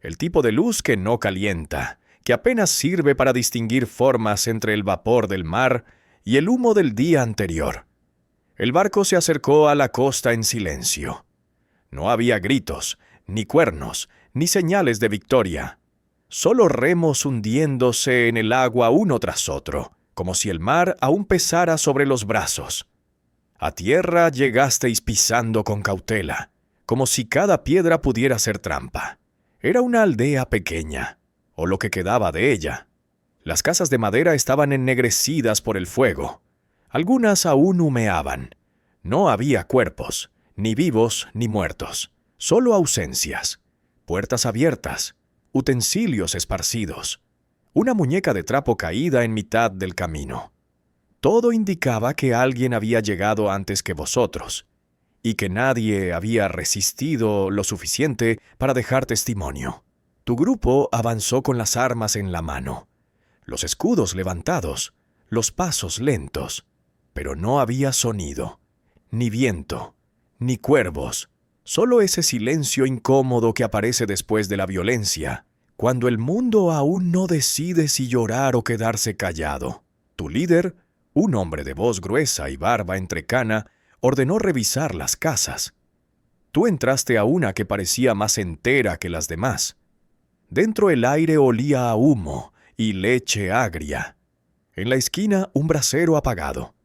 Speaker 1: El tipo de luz que no calienta, que apenas sirve para distinguir formas entre el vapor del mar y el humo del día anterior. El barco se acercó a la costa en silencio. No había gritos, ni cuernos, ni señales de victoria. Solo remos hundiéndose en el agua uno tras otro, como si el mar aún pesara sobre los brazos. A tierra llegasteis pisando con cautela, como si cada piedra pudiera ser trampa. Era una aldea pequeña, o lo que quedaba de ella. Las casas de madera estaban ennegrecidas por el fuego. Algunas aún humeaban. No había cuerpos, ni vivos ni muertos, solo ausencias, puertas abiertas, utensilios esparcidos, una muñeca de trapo caída en mitad del camino. Todo indicaba que alguien había llegado antes que vosotros, y que nadie había resistido lo suficiente para dejar testimonio. Tu grupo avanzó con las armas en la mano, los escudos levantados, los pasos lentos, pero no había sonido, ni viento, ni cuervos, solo ese silencio incómodo que aparece después de la violencia, cuando el mundo aún no decide si llorar o quedarse callado. Tu líder, un hombre de voz gruesa y barba entrecana, ordenó revisar las casas. Tú entraste a una que parecía más entera que las demás. Dentro el aire olía a humo y leche agria. En la esquina un brasero apagado.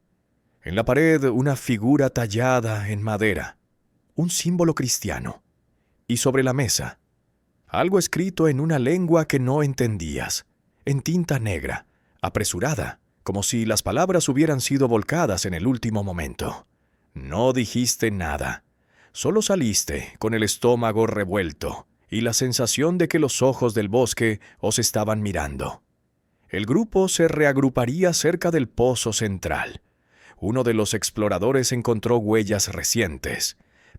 Speaker 1: En la pared una figura tallada en madera, un símbolo cristiano. Y sobre la mesa, algo escrito en una lengua que no entendías, en tinta negra, apresurada, como si las palabras hubieran sido volcadas en el último momento. No dijiste nada, solo saliste con el estómago revuelto y la sensación de que los ojos del bosque os estaban mirando. El grupo se reagruparía cerca del pozo central. Uno de los exploradores encontró huellas recientes,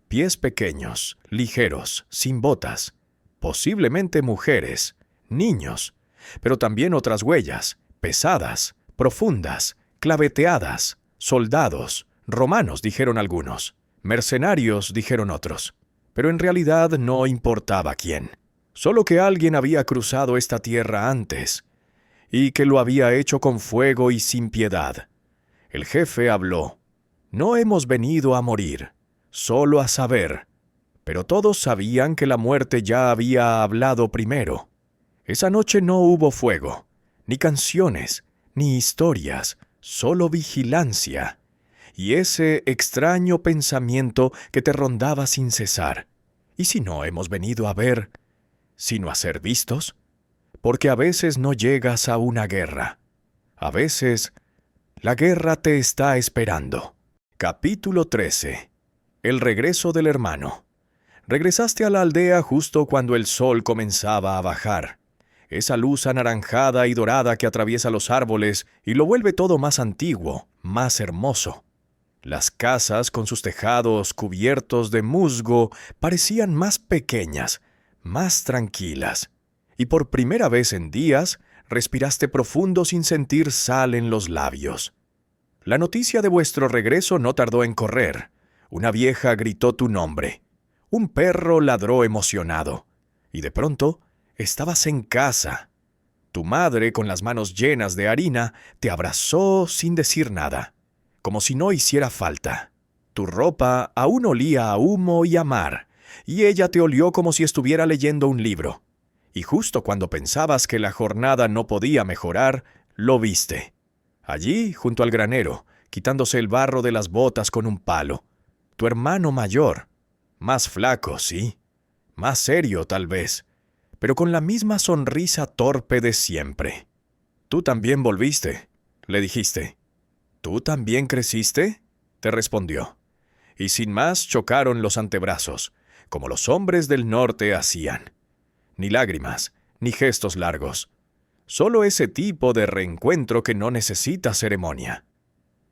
Speaker 1: pies pequeños, ligeros, sin botas, posiblemente mujeres, niños, pero también otras huellas, pesadas, profundas, claveteadas, soldados, romanos, dijeron algunos, mercenarios, dijeron otros. Pero en realidad no importaba quién, solo que alguien había cruzado esta tierra antes, y que lo había hecho con fuego y sin piedad. El jefe habló. No hemos venido a morir, solo a saber. Pero todos sabían que la muerte ya había hablado primero. Esa noche no hubo fuego, ni canciones, ni historias, solo vigilancia. Y ese extraño pensamiento que te rondaba sin cesar. ¿Y si no hemos venido a ver, sino a ser vistos? Porque a veces no llegas a una guerra. A veces La guerra te está esperando. Capítulo 13. El regreso del hermano. Regresaste a la aldea justo cuando el sol comenzaba a bajar. Esa luz anaranjada y dorada que atraviesa los árboles y lo vuelve todo más antiguo, más hermoso. Las casas, con sus tejados cubiertos de musgo, parecían más pequeñas, más tranquilas. Y por primera vez en días, respiraste profundo sin sentir sal en los labios. La noticia de vuestro regreso no tardó en correr. Una vieja gritó tu nombre. Un perro ladró emocionado. Y de pronto, estabas en casa. Tu madre, con las manos llenas de harina, te abrazó sin decir nada, como si no hiciera falta. Tu ropa aún olía a humo y a mar, y ella te olió como si estuviera leyendo un libro. Y justo cuando pensabas que la jornada no podía mejorar, lo viste. Allí, junto al granero, quitándose el barro de las botas con un palo. Tu hermano mayor. Más flaco, sí. Más serio, tal vez. Pero con la misma sonrisa torpe de siempre. «Tú también volviste», le dijiste. «¿Tú también creciste?», te respondió. Y sin más chocaron los antebrazos, como los hombres del norte hacían. Ni lágrimas, ni gestos largos. Solo ese tipo de reencuentro que no necesita ceremonia.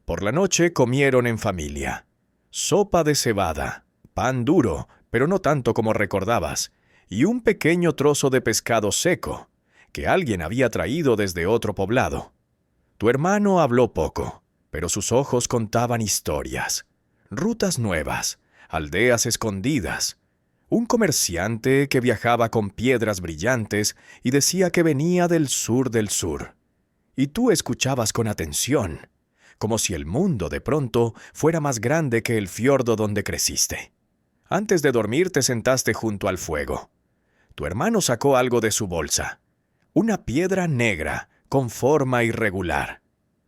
Speaker 1: Por la noche comieron en familia. Sopa de cebada, pan duro, pero no tanto como recordabas, y un pequeño trozo de pescado seco, que alguien había traído desde otro poblado. Tu hermano habló poco, pero sus ojos contaban historias. Rutas nuevas, aldeas escondidas. Un comerciante que viajaba con piedras brillantes y decía que venía del sur del sur. Y tú escuchabas con atención, como si el mundo de pronto fuera más grande que el fiordo donde creciste. Antes de dormir te sentaste junto al fuego. Tu hermano sacó algo de su bolsa. Una piedra negra, con forma irregular.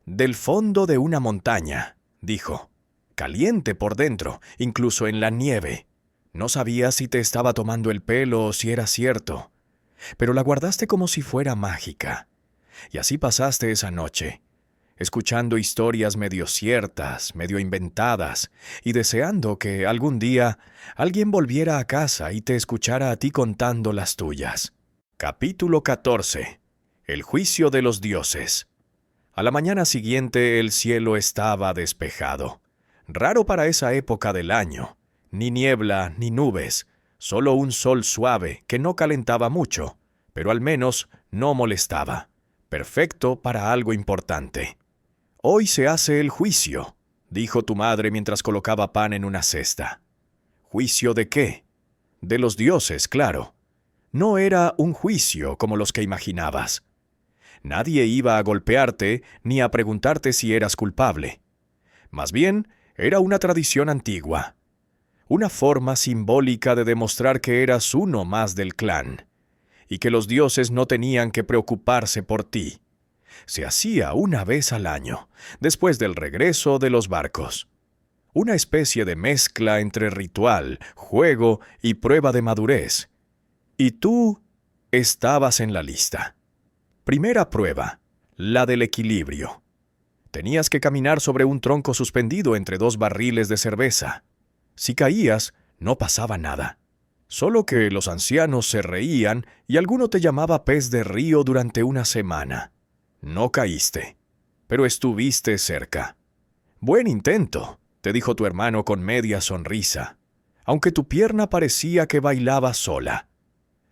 Speaker 1: Del fondo de una montaña, dijo. Caliente por dentro, incluso en la nieve. No sabías si te estaba tomando el pelo o si era cierto. Pero la guardaste como si fuera mágica. Y así pasaste esa noche, escuchando historias medio ciertas, medio inventadas, y deseando que algún día alguien volviera a casa y te escuchara a ti contando las tuyas. Capítulo 14. El juicio de los dioses. A la mañana siguiente el cielo estaba despejado. Raro para esa época del año. Ni niebla ni nubes, solo un sol suave que no calentaba mucho, pero al menos no molestaba. Perfecto para algo importante. «Hoy se hace el juicio», dijo tu madre mientras colocaba pan en una cesta. ¿Juicio de qué? De los dioses, claro. No era un juicio como los que imaginabas. Nadie iba a golpearte ni a preguntarte si eras culpable. Más bien, era una tradición antigua. Una forma simbólica de demostrar que eras uno más del clan, y que los dioses no tenían que preocuparse por ti. Se hacía una vez al año, después del regreso de los barcos. Una especie de mezcla entre ritual, juego y prueba de madurez. Y tú estabas en la lista. Primera prueba, la del equilibrio. Tenías que caminar sobre un tronco suspendido entre dos barriles de cerveza. Si caías, no pasaba nada. Solo que los ancianos se reían y alguno te llamaba pez de río durante una semana. No caíste, pero estuviste cerca. «Buen intento», te dijo tu hermano con media sonrisa, aunque tu pierna parecía que bailaba sola.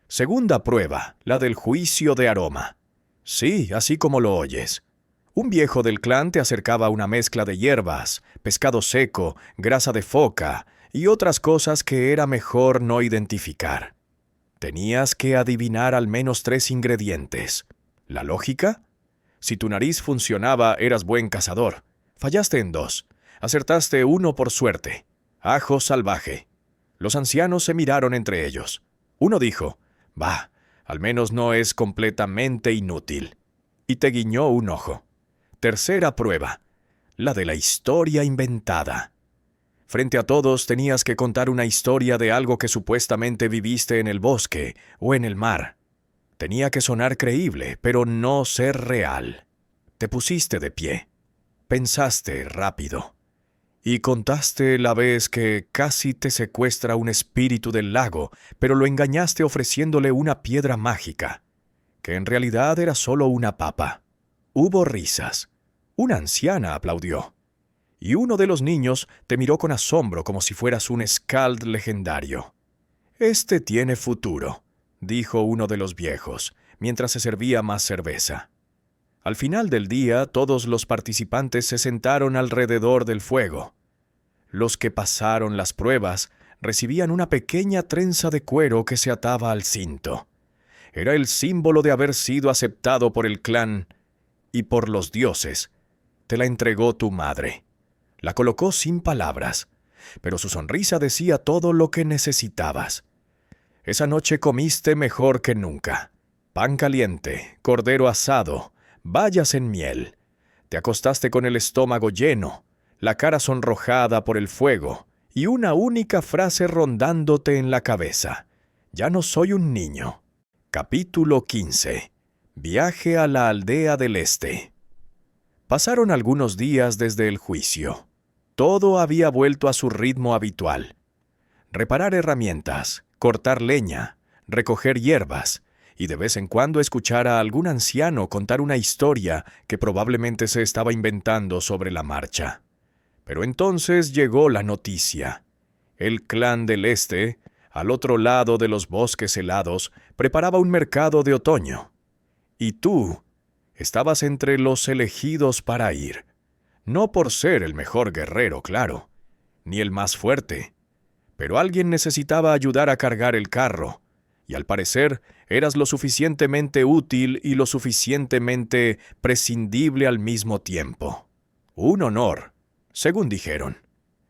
Speaker 1: Segunda prueba, la del juicio de aroma. Sí, así como lo oyes. Un viejo del clan te acercaba una mezcla de hierbas, pescado seco, grasa de foca y otras cosas que era mejor no identificar. Tenías que adivinar al menos 3 ingredientes. ¿La lógica? Si tu nariz funcionaba, eras buen cazador. Fallaste en 2. Acertaste 1 por suerte. Ajo salvaje. Los ancianos se miraron entre ellos. Uno dijo, «Bah, al menos no es completamente inútil», y te guiñó un ojo. Tercera prueba, la de la historia inventada. Frente a todos tenías que contar una historia de algo que supuestamente viviste en el bosque o en el mar. Tenía que sonar creíble, pero no ser real. Te pusiste de pie. Pensaste rápido. Y contaste la vez que casi te secuestra un espíritu del lago, pero lo engañaste ofreciéndole una piedra mágica, que en realidad era solo una papa. Hubo risas. Una anciana aplaudió. Y uno de los niños te miró con asombro como si fueras un skald legendario. «Este tiene futuro», dijo uno de los viejos, mientras se servía más cerveza. Al final del día, todos los participantes se sentaron alrededor del fuego. Los que pasaron las pruebas recibían una pequeña trenza de cuero que se ataba al cinto. Era el símbolo de haber sido aceptado por el clan y por los dioses. Te la entregó tu madre. La colocó sin palabras, pero su sonrisa decía todo lo que necesitabas. Esa noche comiste mejor que nunca. Pan caliente, cordero asado, bayas en miel. Te acostaste con el estómago lleno, la cara sonrojada por el fuego, y una única frase rondándote en la cabeza. «Ya no soy un niño». Capítulo 15. Viaje a la aldea del este. Pasaron algunos días desde el juicio. Todo había vuelto a su ritmo habitual. Reparar herramientas, cortar leña, recoger hierbas, y de vez en cuando escuchar a algún anciano contar una historia que probablemente se estaba inventando sobre la marcha. Pero entonces llegó la noticia. El clan del este, al otro lado de los bosques helados, preparaba un mercado de otoño. Y tú estabas entre los elegidos para ir. No por ser el mejor guerrero, claro, ni el más fuerte, pero alguien necesitaba ayudar a cargar el carro, y al parecer eras lo suficientemente útil y lo suficientemente prescindible al mismo tiempo. Un honor, según dijeron.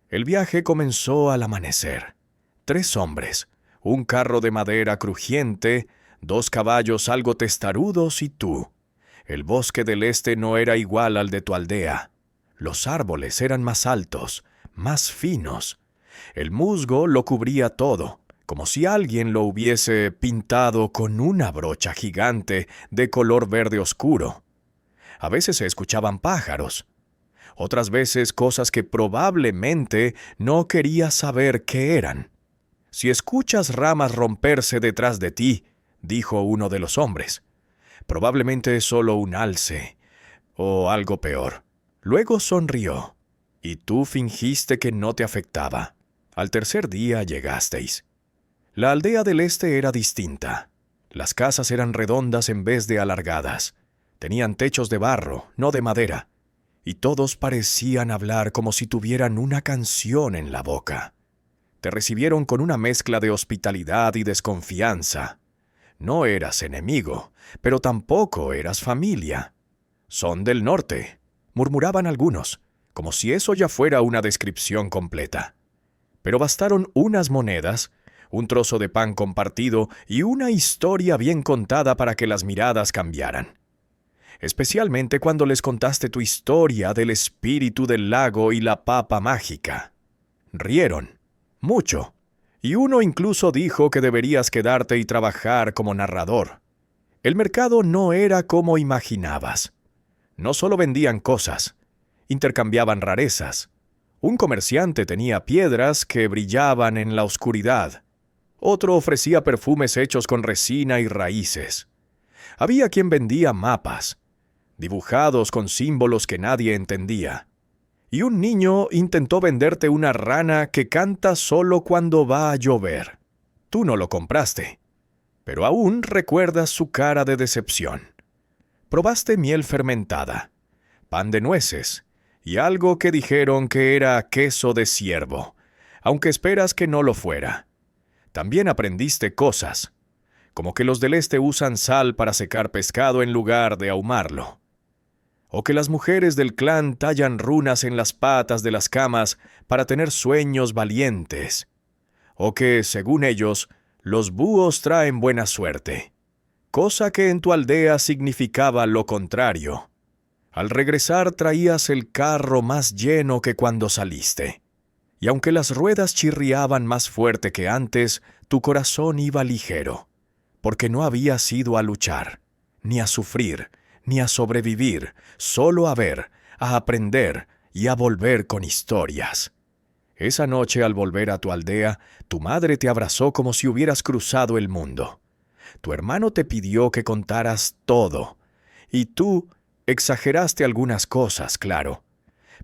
Speaker 1: El viaje comenzó al amanecer. 3 hombres, un carro de madera crujiente, 2 caballos algo testarudos y tú. El bosque del este no era igual al de tu aldea. Los árboles eran más altos, más finos. El musgo lo cubría todo, como si alguien lo hubiese pintado con una brocha gigante de color verde oscuro. A veces se escuchaban pájaros. Otras veces cosas que probablemente no querías saber qué eran. «Si escuchas ramas romperse detrás de ti», dijo uno de los hombres, «probablemente es solo un alce, o algo peor». Luego sonrió, y tú fingiste que no te afectaba. Al tercer día llegasteis. La aldea del este era distinta. Las casas eran redondas en vez de alargadas. Tenían techos de barro, no de madera, y todos parecían hablar como si tuvieran una canción en la boca. Te recibieron con una mezcla de hospitalidad y desconfianza. No eras enemigo, pero tampoco eras familia. «Son del norte», murmuraban algunos, como si eso ya fuera una descripción completa. Pero bastaron unas monedas, un trozo de pan compartido y una historia bien contada para que las miradas cambiaran. Especialmente cuando les contaste tu historia del espíritu del lago y la papa mágica. Rieron, mucho, y uno incluso dijo que deberías quedarte y trabajar como narrador. El mercado no era como imaginabas. No solo vendían cosas, intercambiaban rarezas. Un comerciante tenía piedras que brillaban en la oscuridad. Otro ofrecía perfumes hechos con resina y raíces. Había quien vendía mapas, dibujados con símbolos que nadie entendía. Y un niño intentó venderte una rana que canta solo cuando va a llover. Tú no lo compraste, pero aún recuerdas su cara de decepción. Probaste miel fermentada, pan de nueces y algo que dijeron que era queso de ciervo, aunque esperas que no lo fuera. También aprendiste cosas, como que los del este usan sal para secar pescado en lugar de ahumarlo, o que las mujeres del clan tallan runas en las patas de las camas para tener sueños valientes, o que, según ellos, los búhos traen buena suerte, cosa que en tu aldea significaba lo contrario. Al regresar traías el carro más lleno que cuando saliste, y aunque las ruedas chirriaban más fuerte que antes, tu corazón iba ligero, porque no habías ido a luchar, ni a sufrir, ni a sobrevivir, solo a ver, a aprender y a volver con historias. Esa noche, al volver a tu aldea, tu madre te abrazó como si hubieras cruzado el mundo. Tu hermano te pidió que contaras todo, y tú exageraste algunas cosas, claro,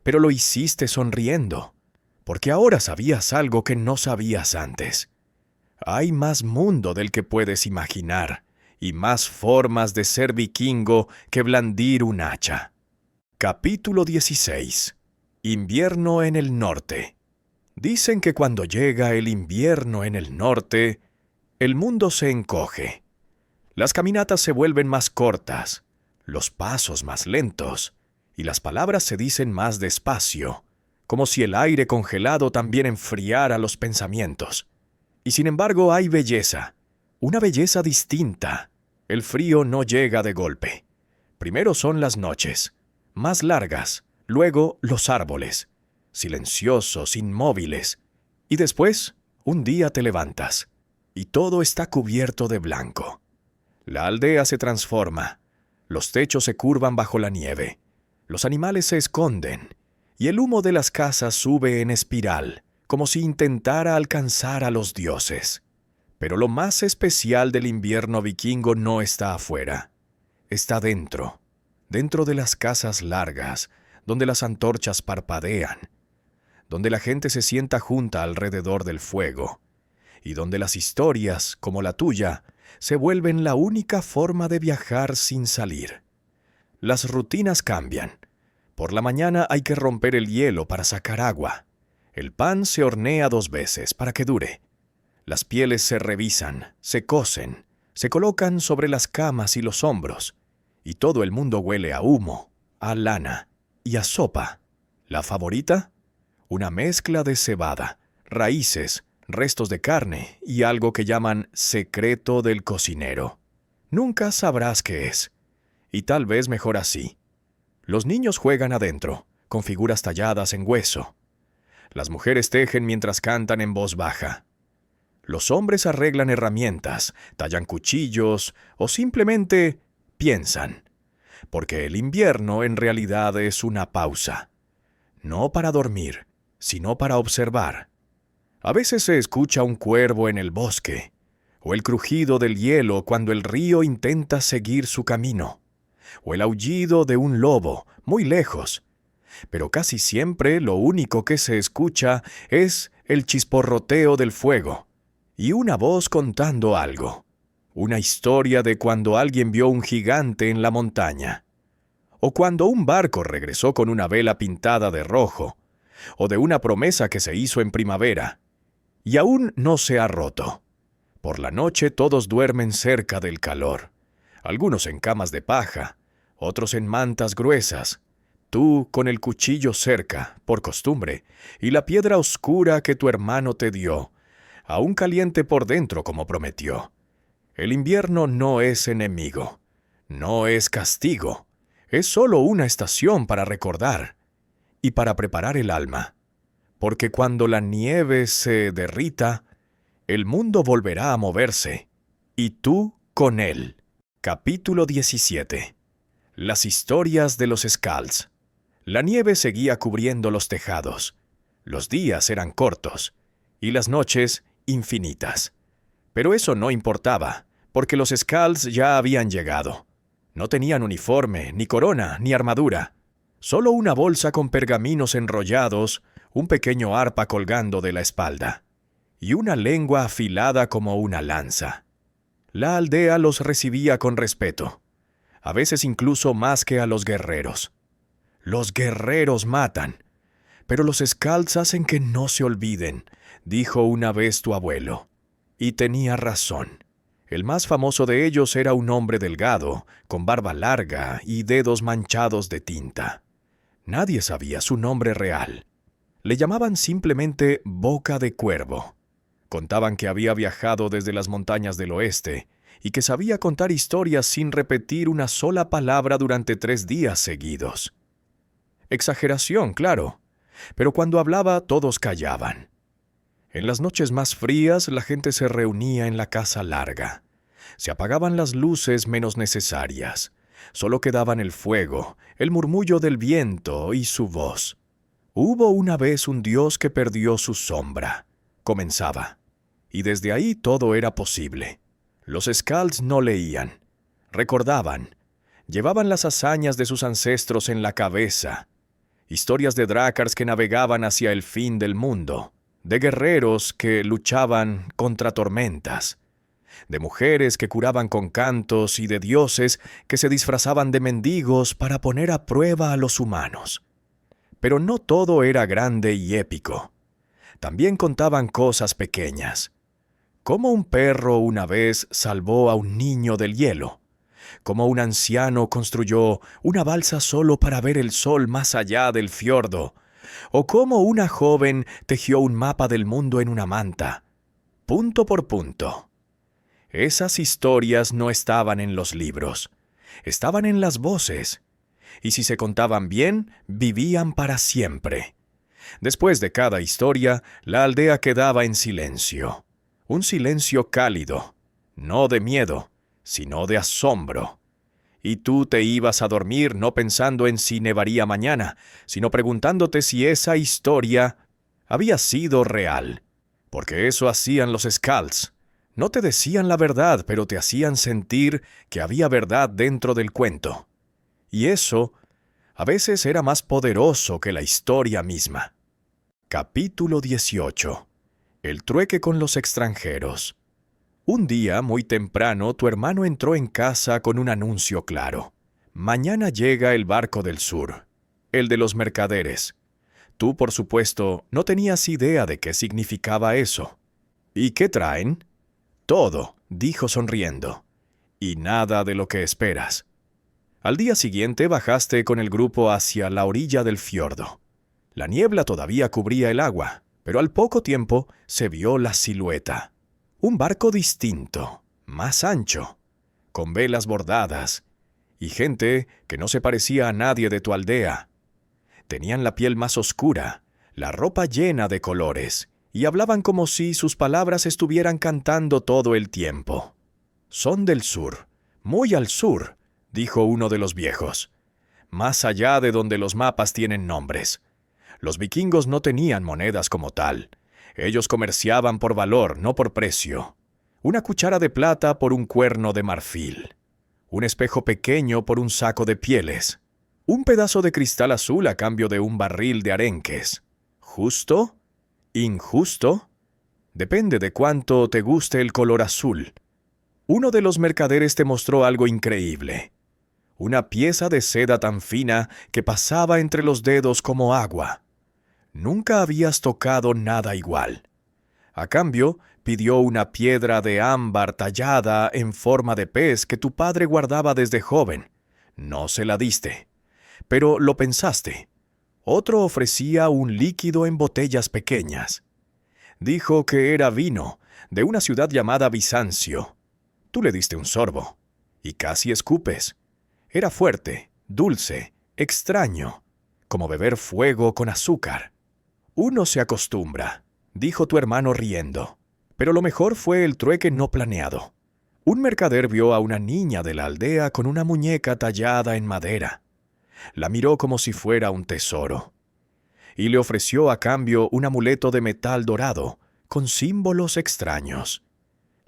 Speaker 1: pero lo hiciste sonriendo, porque ahora sabías algo que no sabías antes. Hay más mundo del que puedes imaginar, y más formas de ser vikingo que blandir un hacha. Capítulo 16. Invierno en el norte. Dicen que cuando llega el invierno en el norte, el mundo se encoge. Las caminatas se vuelven más cortas, los pasos más lentos, y las palabras se dicen más despacio, como si el aire congelado también enfriara los pensamientos. Y sin embargo hay belleza, una belleza distinta. El frío no llega de golpe. Primero son las noches, más largas, luego los árboles, silenciosos, inmóviles, y después, un día te levantas, y todo está cubierto de blanco. La aldea se transforma, los techos se curvan bajo la nieve, los animales se esconden, y el humo de las casas sube en espiral, como si intentara alcanzar a los dioses. Pero lo más especial del invierno vikingo no está afuera, está dentro de las casas largas, donde las antorchas parpadean, donde la gente se sienta junta alrededor del fuego, y donde las historias, como la tuya, se vuelven la única forma de viajar sin salir. Las rutinas cambian. Por la mañana hay que romper el hielo para sacar agua. El pan se hornea 2 veces para que dure. Las pieles se revisan, se cosen, se colocan sobre las camas y los hombros, y todo el mundo huele a humo, a lana y a sopa. ¿La favorita? Una mezcla de cebada, raíces, restos de carne y algo que llaman secreto del cocinero. Nunca sabrás qué es, y tal vez mejor así. Los niños juegan adentro, con figuras talladas en hueso. Las mujeres tejen mientras cantan en voz baja. Los hombres arreglan herramientas, tallan cuchillos o simplemente piensan, porque el invierno en realidad es una pausa. No para dormir, sino para observar. A veces se escucha un cuervo en el bosque, o el crujido del hielo cuando el río intenta seguir su camino, o el aullido de un lobo muy lejos. Pero casi siempre lo único que se escucha es el chisporroteo del fuego y una voz contando algo, una historia de cuando alguien vio un gigante en la montaña, o cuando un barco regresó con una vela pintada de rojo, o de una promesa que se hizo en primavera, y aún no se ha roto. Por la noche todos duermen cerca del calor, algunos en camas de paja, otros en mantas gruesas, tú con el cuchillo cerca, por costumbre, y la piedra oscura que tu hermano te dio, aún caliente por dentro como prometió. El invierno no es enemigo, no es castigo, es solo una estación para recordar y para preparar el alma, porque cuando la nieve se derrita, el mundo volverá a moverse, y tú con él. Capítulo 17. Las historias de los Skalds. La nieve seguía cubriendo los tejados. Los días eran cortos, y las noches infinitas. Pero eso no importaba, porque los Skalds ya habían llegado. No tenían uniforme, ni corona, ni armadura. Solo una bolsa con pergaminos enrollados, un pequeño arpa colgando de la espalda, y una lengua afilada como una lanza. La aldea los recibía con respeto, a veces incluso más que a los guerreros. Los guerreros matan, pero los Skalds hacen que no se olviden, dijo una vez tu abuelo. Y tenía razón. El más famoso de ellos era un hombre delgado, con barba larga y dedos manchados de tinta. Nadie sabía su nombre real. Le llamaban simplemente Boca de Cuervo. Contaban que había viajado desde las montañas del oeste y que sabía contar historias sin repetir una sola palabra durante 3 días seguidos. Exageración, claro, pero cuando hablaba todos callaban. En las noches más frías la gente se reunía en la casa larga. Se apagaban las luces menos necesarias, Solo quedaban el fuego, el murmullo del viento y su voz. Hubo una vez un Dios que perdió su sombra. Comenzaba. Y desde ahí todo era posible. Los Skalds no leían. Recordaban. Llevaban las hazañas de sus ancestros en la cabeza. Historias de drácars que navegaban hacia el fin del mundo. De guerreros que luchaban contra tormentas. De mujeres que curaban con cantos y de dioses que se disfrazaban de mendigos para poner a prueba a los humanos. Pero no todo era grande y épico. También contaban cosas pequeñas. Cómo un perro una vez salvó a un niño del hielo. Cómo un anciano construyó una balsa solo para ver el sol más allá del fiordo. O cómo una joven tejió un mapa del mundo en una manta. Punto por punto. Esas historias no estaban en los libros. Estaban en las voces. Y si se contaban bien, vivían para siempre. Después de cada historia, la aldea quedaba en silencio. Un silencio cálido, no de miedo, sino de asombro. Y tú te ibas a dormir no pensando en si nevaría mañana, sino preguntándote si esa historia había sido real. Porque eso hacían los Skalds. No te decían la verdad, pero te hacían sentir que había verdad dentro del cuento. Y eso a veces era más poderoso que la historia misma. Capítulo 18. El trueque con los extranjeros. Un día, muy temprano, tu hermano entró en casa con un anuncio claro. Mañana llega el barco del sur, el de los mercaderes. Tú, por supuesto, no tenías idea de qué significaba eso. ¿Y qué traen? Todo, dijo sonriendo. Y nada de lo que esperas. Al día siguiente bajaste con el grupo hacia la orilla del fiordo. La niebla todavía cubría el agua, pero al poco tiempo se vio la silueta. Un barco distinto, más ancho, con velas bordadas, y gente que no se parecía a nadie de tu aldea. Tenían la piel más oscura, la ropa llena de colores, y hablaban como si sus palabras estuvieran cantando todo el tiempo. Son del sur, muy al sur, dijo uno de los viejos, más allá de donde los mapas tienen nombres. Los vikingos no tenían monedas como tal. Ellos comerciaban por valor, no por precio. Una cuchara de plata por un cuerno de marfil. Un espejo pequeño por un saco de pieles. Un pedazo de cristal azul a cambio de un barril de arenques. ¿Justo? ¿Injusto? Depende de cuánto te guste el color azul. Uno de los mercaderes te mostró algo increíble. Una pieza de seda tan fina que pasaba entre los dedos como agua. Nunca habías tocado nada igual. A cambio, pidió una piedra de ámbar tallada en forma de pez que tu padre guardaba desde joven. No se la diste. Pero lo pensaste. Otro ofrecía un líquido en botellas pequeñas. Dijo que era vino, de una ciudad llamada Bizancio. Tú le diste un sorbo. Y casi escupes. Era fuerte, dulce, extraño, como beber fuego con azúcar. Uno se acostumbra, dijo tu hermano riendo. Pero lo mejor fue el trueque no planeado. Un mercader vio a una niña de la aldea con una muñeca tallada en madera. La miró como si fuera un tesoro. Y le ofreció a cambio un amuleto de metal dorado, con símbolos extraños.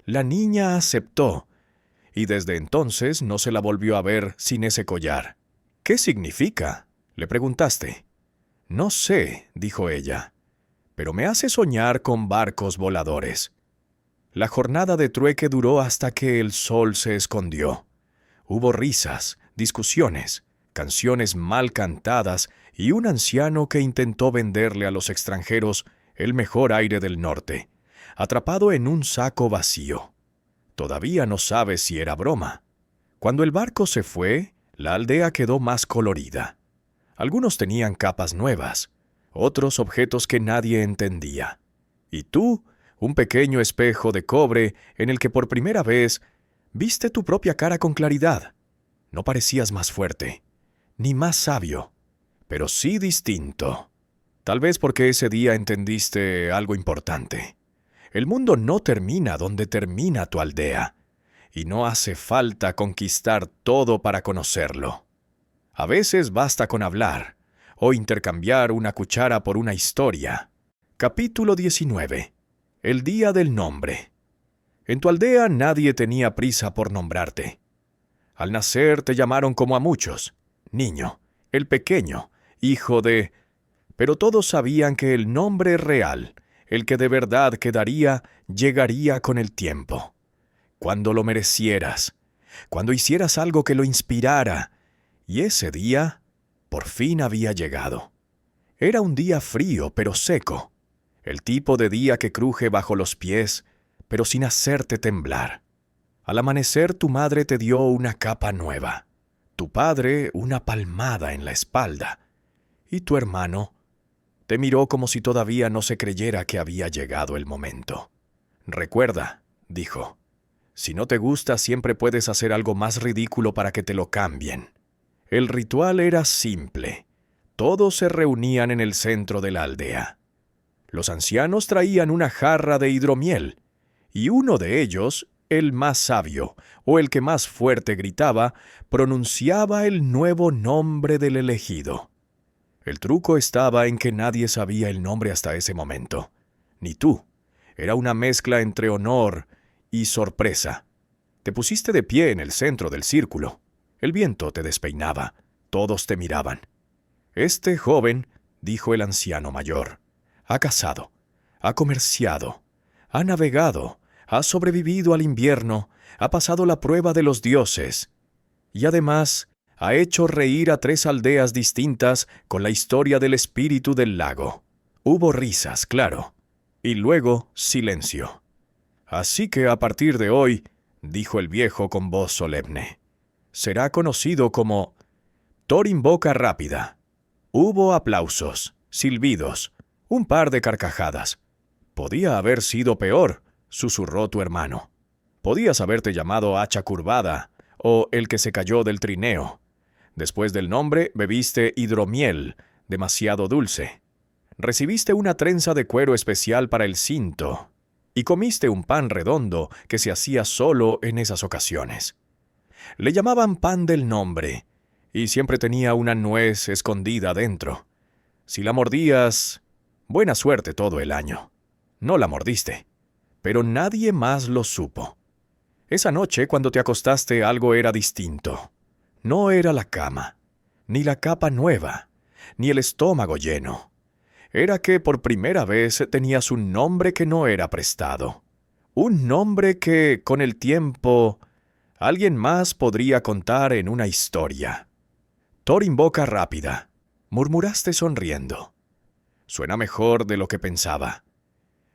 Speaker 1: La niña aceptó, y desde entonces no se la volvió a ver sin ese collar. ¿Qué significa?, le preguntaste. No sé, dijo ella, pero me hace soñar con barcos voladores. La jornada de trueque duró hasta que el sol se escondió. Hubo risas, discusiones, canciones mal cantadas y un anciano que intentó venderle a los extranjeros el mejor aire del norte, atrapado en un saco vacío. Todavía no sabes si era broma. Cuando el barco se fue, la aldea quedó más colorida. Algunos tenían capas nuevas, otros objetos que nadie entendía. Y tú, un pequeño espejo de cobre en el que por primera vez viste tu propia cara con claridad. No parecías más fuerte, ni más sabio, pero sí distinto. Tal vez porque ese día entendiste algo importante. El mundo no termina donde termina tu aldea. y no hace falta conquistar todo para conocerlo. A veces basta con hablar o intercambiar una cuchara por una historia. Capítulo 19. El día del nombre. En tu aldea nadie tenía prisa por nombrarte. Al nacer te llamaron como a muchos, niño, el pequeño, hijo de... Pero todos sabían que el nombre real, el que de verdad quedaría, llegaría con el tiempo. Cuando lo merecieras, cuando hicieras algo que lo inspirara, y ese día, por fin había llegado. Era un día frío pero seco, el tipo de día que cruje bajo los pies, pero sin hacerte temblar. Al amanecer tu madre te dio una capa nueva, tu padre una palmada en la espalda, y tu hermano te miró como si todavía no se creyera que había llegado el momento. Recuerda, dijo, si no te gusta siempre puedes hacer algo más ridículo para que te lo cambien. El ritual era simple. Todos se reunían en el centro de la aldea. Los ancianos traían una jarra de hidromiel, y uno de ellos, el más sabio, o el que más fuerte gritaba, pronunciaba el nuevo nombre del elegido. El truco estaba en que nadie sabía el nombre hasta ese momento. Ni tú. Era una mezcla entre honor y sorpresa. Te pusiste de pie en el centro del círculo. El viento te despeinaba. Todos te miraban. Este joven, dijo el anciano mayor, ha cazado, ha comerciado, ha navegado, ha sobrevivido al invierno, ha pasado la prueba de los dioses, y además ha hecho reír a 3 aldeas distintas con la historia del espíritu del lago. Hubo risas, claro, y luego silencio. Así que a partir de hoy, dijo el viejo con voz solemne, será conocido como Thorin Boca Rápida. Hubo aplausos, silbidos, un par de carcajadas. Podía haber sido peor, susurró tu hermano. Podías haberte llamado Hacha Curvada o el que se cayó del trineo. Después del nombre bebiste hidromiel, demasiado dulce. Recibiste una trenza de cuero especial para el cinto y comiste un pan redondo que se hacía solo en esas ocasiones. Le llamaban pan del nombre y siempre tenía una nuez escondida dentro. Si la mordías, buena suerte todo el año. No la mordiste, pero nadie más lo supo. Esa noche, cuando te acostaste, algo era distinto. No era la cama, ni la capa nueva, ni el estómago lleno. Era que por primera vez tenías un nombre que no era prestado. Un nombre que, con el tiempo, alguien más podría contar en una historia. Thorin Boca Rápida, murmuraste sonriendo. Suena mejor de lo que pensaba.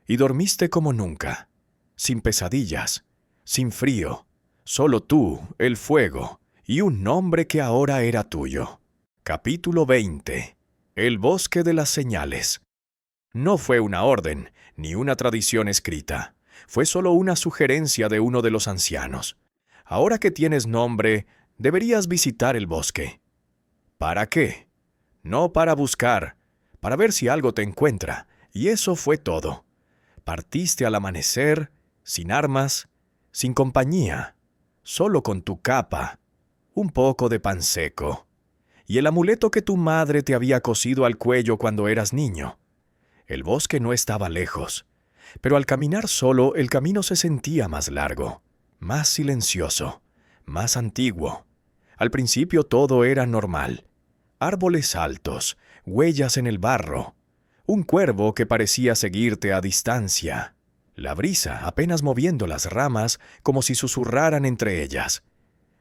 Speaker 1: Y dormiste como nunca, sin pesadillas, sin frío, solo tú, el fuego, y un nombre que ahora era tuyo. Capítulo 20. El bosque de las señales. No fue una orden, ni una tradición escrita. Fue solo una sugerencia de uno de los ancianos. Ahora que tienes nombre, deberías visitar el bosque. ¿Para qué? No para buscar, para ver si algo te encuentra, y eso fue todo. Partiste al amanecer, sin armas, sin compañía, solo con tu capa, un poco de pan seco, y el amuleto que tu madre te había cosido al cuello cuando eras niño. El bosque no estaba lejos, pero al caminar solo el camino se sentía más largo, más silencioso, más antiguo. Al principio todo era normal. Árboles altos, huellas en el barro, un cuervo que parecía seguirte a distancia, la brisa apenas moviendo las ramas como si susurraran entre ellas.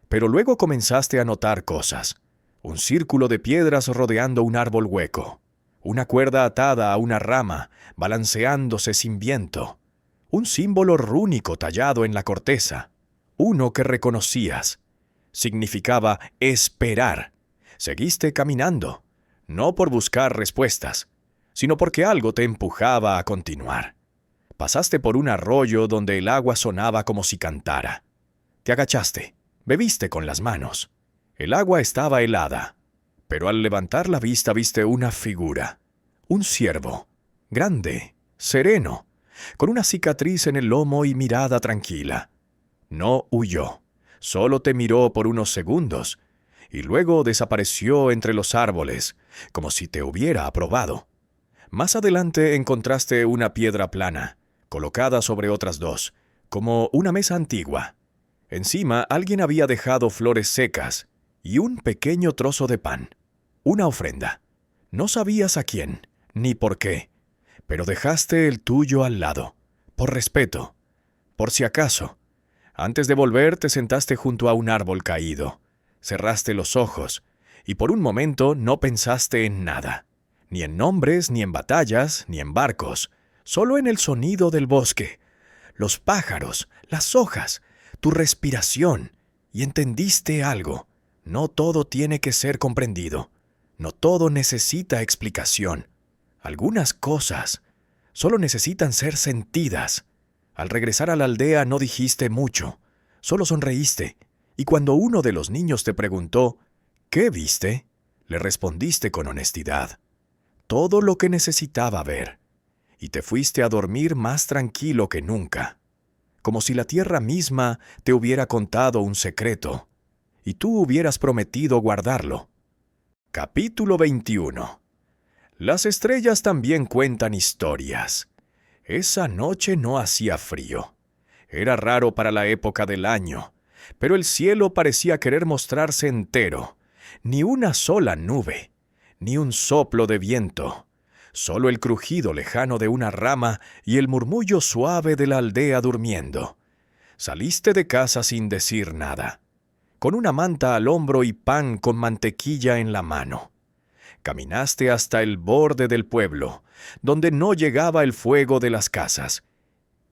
Speaker 1: Pero luego comenzaste a notar cosas. Un círculo de piedras rodeando un árbol hueco, una cuerda atada a una rama, balanceándose sin viento, un símbolo rúnico tallado en la corteza, uno que reconocías. Significaba esperar. Seguiste caminando, no por buscar respuestas, sino porque algo te empujaba a continuar. Pasaste por un arroyo donde el agua sonaba como si cantara. Te agachaste, bebiste con las manos. El agua estaba helada, pero al levantar la vista viste una figura, un ciervo, grande, sereno, con una cicatriz en el lomo y mirada tranquila. No huyó, solo te miró por unos segundos, y luego desapareció entre los árboles, como si te hubiera aprobado. Más adelante encontraste una piedra plana, colocada sobre otras dos, como una mesa antigua. Encima alguien había dejado flores secas y un pequeño trozo de pan, una ofrenda. No sabías a quién, ni por qué, pero dejaste el tuyo al lado, por respeto, por si acaso. Antes de volver te sentaste junto a un árbol caído, cerraste los ojos, y por un momento no pensaste en nada, ni en nombres, ni en batallas, ni en barcos, solo en el sonido del bosque, los pájaros, las hojas, tu respiración, y entendiste algo. No todo tiene que ser comprendido, no todo necesita explicación. Algunas cosas solo necesitan ser sentidas. Al regresar a la aldea no dijiste mucho, solo sonreíste, y cuando uno de los niños te preguntó, ¿qué viste?, le respondiste con honestidad, todo lo que necesitaba ver, y te fuiste a dormir más tranquilo que nunca, como si la tierra misma te hubiera contado un secreto, y tú hubieras prometido guardarlo. Capítulo 21. Las estrellas también cuentan historias. Esa noche no hacía frío. Era raro para la época del año, pero el cielo parecía querer mostrarse entero. Ni una sola nube, ni un soplo de viento. Solo el crujido lejano de una rama y el murmullo suave de la aldea durmiendo. Saliste de casa sin decir nada, con una manta al hombro y pan con mantequilla en la mano. Caminaste hasta el borde del pueblo, donde no llegaba el fuego de las casas,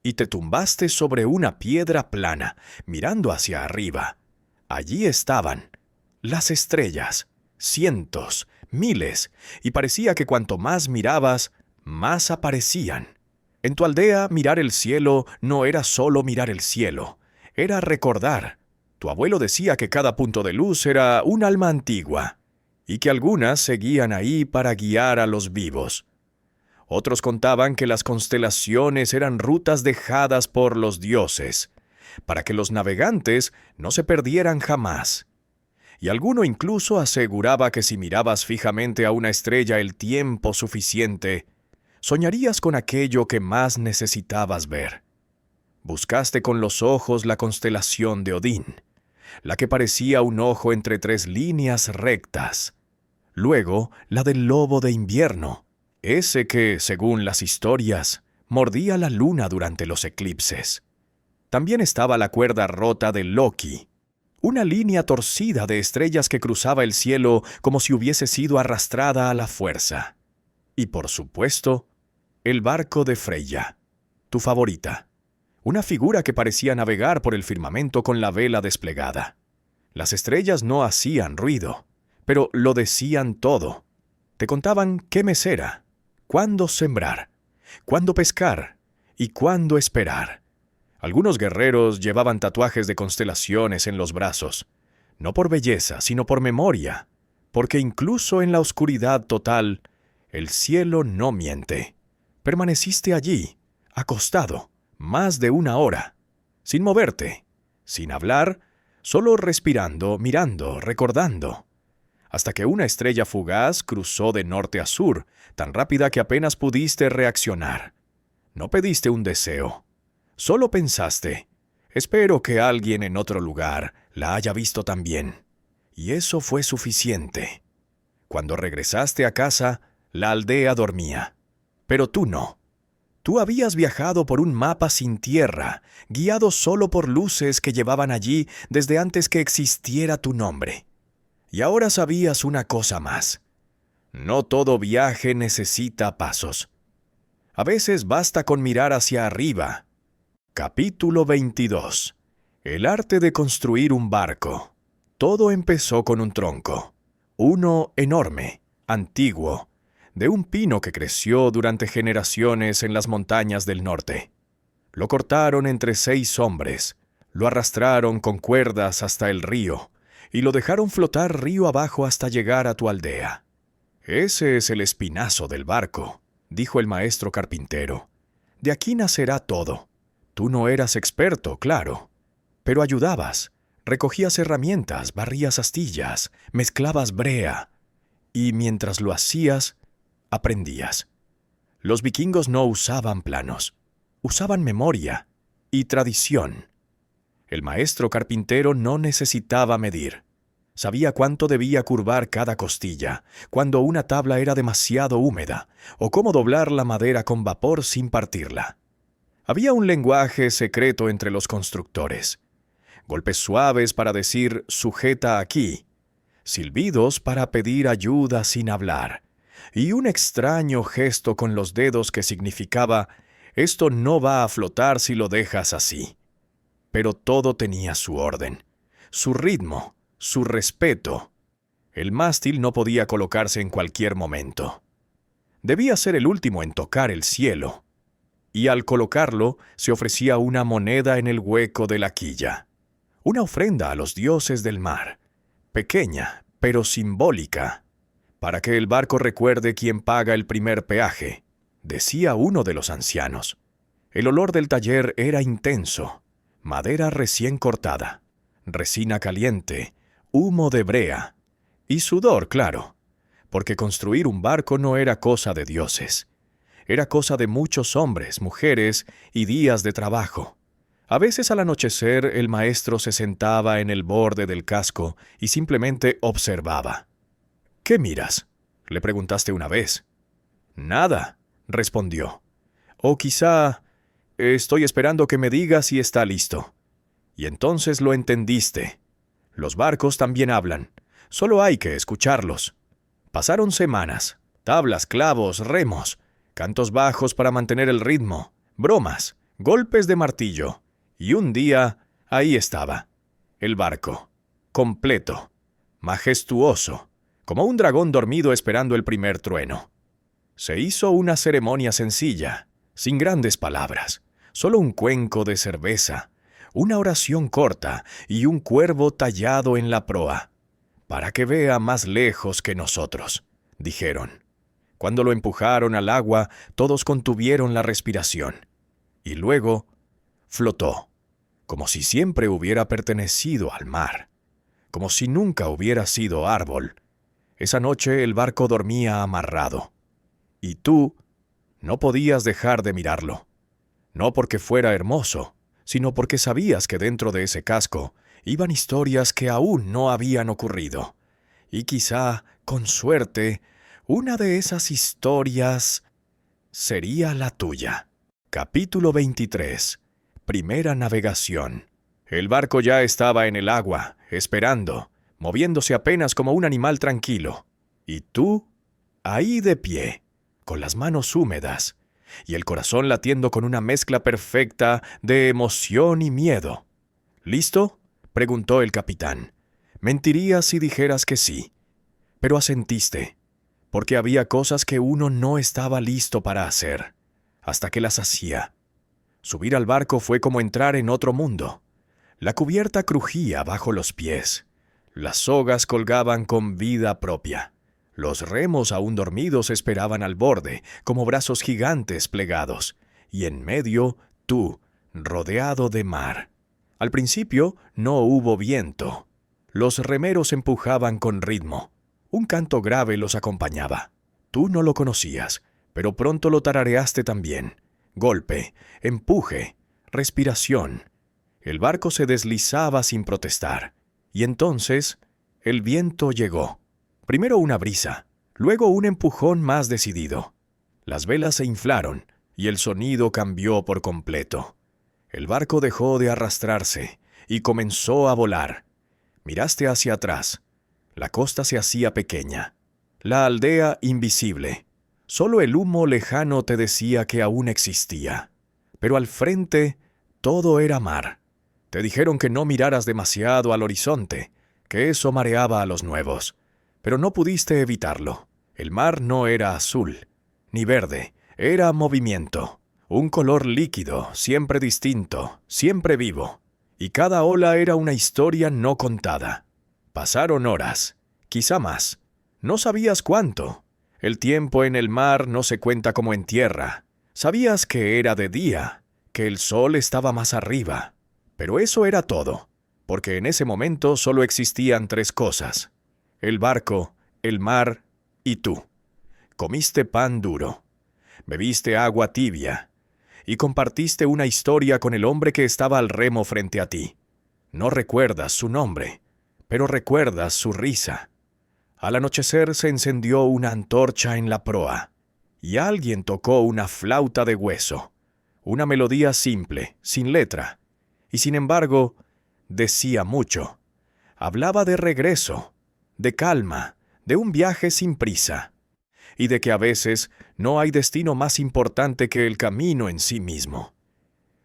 Speaker 1: y te tumbaste sobre una piedra plana, mirando hacia arriba. Allí estaban las estrellas, cientos, miles, y parecía que cuanto más mirabas, más aparecían. En tu aldea, mirar el cielo no era solo mirar el cielo, era recordar. Tu abuelo decía que cada punto de luz era un alma antigua, y que algunas seguían ahí para guiar a los vivos. Otros contaban que las constelaciones eran rutas dejadas por los dioses, para que los navegantes no se perdieran jamás. Y alguno incluso aseguraba que si mirabas fijamente a una estrella el tiempo suficiente, soñarías con aquello que más necesitabas ver. Buscaste con los ojos la constelación de Odín, la que parecía un ojo entre tres líneas rectas. Luego, la del lobo de invierno, ese que, según las historias, mordía la luna durante los eclipses. También estaba la cuerda rota de Loki, una línea torcida de estrellas que cruzaba el cielo como si hubiese sido arrastrada a la fuerza. Y por supuesto, el barco de Freyja, tu favorita, una figura que parecía navegar por el firmamento con la vela desplegada. Las estrellas no hacían ruido, pero lo decían todo. Te contaban qué mes era, cuándo sembrar, cuándo pescar y cuándo esperar. Algunos guerreros llevaban tatuajes de constelaciones en los brazos, no por belleza, sino por memoria, porque incluso en la oscuridad total, el cielo no miente. Permaneciste allí, acostado, más de una hora, sin moverte, sin hablar, solo respirando, mirando, recordando, hasta que una estrella fugaz cruzó de norte a sur, tan rápida que apenas pudiste reaccionar. No pediste un deseo, solo pensaste, espero que alguien en otro lugar la haya visto también. Y eso fue suficiente. Cuando regresaste a casa, la aldea dormía, pero tú no. Tú habías viajado por un mapa sin tierra, guiado solo por luces que llevaban allí desde antes que existiera tu nombre. Y ahora sabías una cosa más. No todo viaje necesita pasos. A veces basta con mirar hacia arriba. Capítulo 22. El arte de construir un barco. Todo empezó con un tronco. Uno enorme, antiguo, de un pino que creció durante generaciones en las montañas del norte. Lo cortaron entre 6 hombres, lo arrastraron con cuerdas hasta el río, y lo dejaron flotar río abajo hasta llegar a tu aldea. Ese es el espinazo del barco, dijo el maestro carpintero. De aquí nacerá todo. Tú no eras experto, claro, Pero ayudabas. Recogías herramientas, barrías astillas, mezclabas brea. Y mientras lo hacías, aprendías. Los vikingos no usaban planos. Usaban memoria y tradición. El maestro carpintero no necesitaba medir. Sabía cuánto debía curvar cada costilla, cuando una tabla era demasiado húmeda, o cómo doblar la madera con vapor sin partirla. Había un lenguaje secreto entre los constructores. Golpes suaves para decir «sujeta aquí», silbidos para pedir ayuda sin hablar, y un extraño gesto con los dedos que significaba «esto no va a flotar si lo dejas así». Pero todo tenía su orden, su ritmo, su respeto. El mástil no podía colocarse en cualquier momento. Debía ser el último en tocar el cielo. Y al colocarlo, se ofrecía una moneda en el hueco de la quilla. Una ofrenda a los dioses del mar. Pequeña, pero simbólica. Para que el barco recuerde quién paga el primer peaje, decía uno de los ancianos. El olor del taller era intenso. Madera recién cortada, resina caliente, humo de brea y sudor, claro, porque construir un barco no era cosa de dioses. Era cosa de muchos hombres, mujeres y días de trabajo. A veces al anochecer el maestro se sentaba en el borde del casco y simplemente observaba. «¿Qué miras?», le preguntaste una vez. «Nada», respondió. «O quizá, estoy esperando que me digas si está listo». Y entonces lo entendiste. Los barcos también hablan. Solo hay que escucharlos. Pasaron semanas. Tablas, clavos, remos. Cantos bajos para mantener el ritmo. Bromas. Golpes de martillo. Y un día, ahí estaba. El barco. Completo. Majestuoso. Como un dragón dormido esperando el primer trueno. Se hizo una ceremonia sencilla. Sin grandes palabras. Solo un cuenco de cerveza. Una oración corta y un cuervo tallado en la proa. «Para que vea más lejos que nosotros», dijeron. Cuando lo empujaron al agua, todos contuvieron la respiración. Y luego flotó, como si siempre hubiera pertenecido al mar, como si nunca hubiera sido árbol. Esa noche el barco dormía amarrado. Y tú no podías dejar de mirarlo. No porque fuera hermoso, sino porque sabías que dentro de ese casco iban historias que aún no habían ocurrido. Y quizá, con suerte, una de esas historias sería la tuya. Capítulo 23. Primera navegación. El barco ya estaba en el agua, esperando, moviéndose apenas como un animal tranquilo. Y tú, ahí de pie, con las manos húmedas, y el corazón latiendo con una mezcla perfecta de emoción y miedo. ¿Listo?, preguntó el capitán. Mentirías si dijeras que sí. Pero asentiste, porque había cosas que uno no estaba listo para hacer, hasta que las hacía. Subir al barco fue como entrar en otro mundo. La cubierta crujía bajo los pies. Las sogas colgaban con vida propia. Los remos aún dormidos esperaban al borde, como brazos gigantes plegados, y en medio, tú, rodeado de mar. Al principio no hubo viento. Los remeros empujaban con ritmo. Un canto grave los acompañaba. Tú no lo conocías, pero pronto lo tarareaste también. Golpe, empuje, respiración. El barco se deslizaba sin protestar. Y entonces, el viento llegó. Primero una brisa, luego un empujón más decidido. Las velas se inflaron y el sonido cambió por completo. El barco dejó de arrastrarse y comenzó a volar. Miraste hacia atrás. La costa se hacía pequeña. La aldea invisible. Solo el humo lejano te decía que aún existía. Pero al frente, todo era mar. Te dijeron que no miraras demasiado al horizonte, que eso mareaba a los nuevos. Pero no pudiste evitarlo. El mar no era azul, ni verde, era movimiento. Un color líquido, siempre distinto, siempre vivo. Y cada ola era una historia no contada. Pasaron horas, quizá más. No sabías cuánto. El tiempo en el mar no se cuenta como en tierra. Sabías que era de día, que el sol estaba más arriba. Pero eso era todo, porque en ese momento solo existían 3 cosas: el barco, el mar y tú. Comiste pan duro, bebiste agua tibia y compartiste una historia con el hombre que estaba al remo frente a ti. No recuerdas su nombre, pero recuerdas su risa. Al anochecer se encendió una antorcha en la proa, y alguien tocó una flauta de hueso, una melodía simple, sin letra, y sin embargo, decía mucho. Hablaba de regreso, de calma, de un viaje sin prisa, y de que a veces no hay destino más importante que el camino en sí mismo.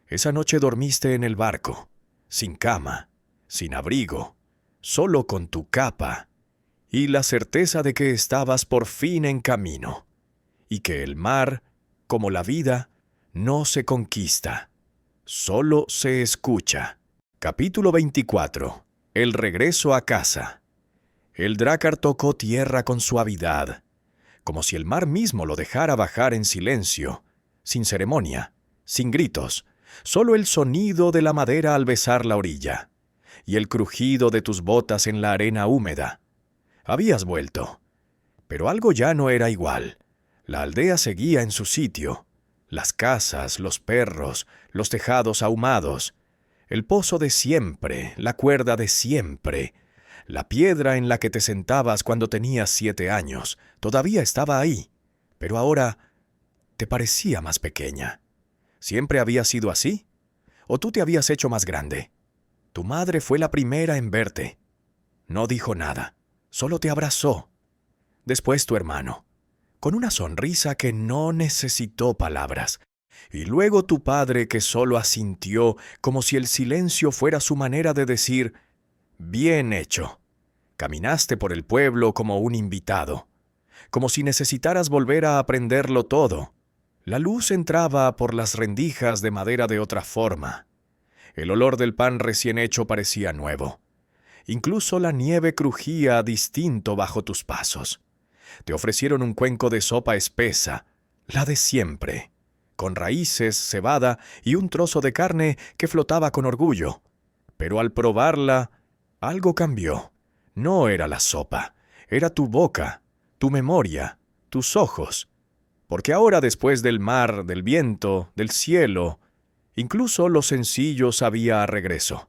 Speaker 1: Esa noche dormiste en el barco, sin cama, sin abrigo, solo con tu capa, y la certeza de que estabas por fin en camino, y que el mar, como la vida, no se conquista, solo se escucha. Capítulo 24. El regreso a casa. El drácar tocó tierra con suavidad, como si el mar mismo lo dejara bajar en silencio, sin ceremonia, sin gritos, solo el sonido de la madera al besar la orilla, y el crujido de tus botas en la arena húmeda. Habías vuelto, pero algo ya no era igual. La aldea seguía en su sitio, las casas, los perros, los tejados ahumados, el pozo de siempre, la cuerda de siempre, la piedra en la que te sentabas cuando tenías 7 años, todavía estaba ahí, pero ahora te parecía más pequeña. ¿Siempre había sido así? ¿O tú te habías hecho más grande? Tu madre fue la primera en verte. No dijo nada, solo te abrazó. Después tu hermano, con una sonrisa que no necesitó palabras. Y luego tu padre, que solo asintió, como si el silencio fuera su manera de decir: bien hecho. Caminaste por el pueblo como un invitado, como si necesitaras volver a aprenderlo todo. La luz entraba por las rendijas de madera de otra forma. El olor del pan recién hecho parecía nuevo. Incluso la nieve crujía distinto bajo tus pasos. Te ofrecieron un cuenco de sopa espesa, la de siempre, con raíces, cebada y un trozo de carne que flotaba con orgullo. Pero al probarla, algo cambió. No era la sopa, era tu boca, tu memoria, tus ojos. Porque ahora, después del mar, del viento, del cielo, incluso lo sencillo sabía a regreso.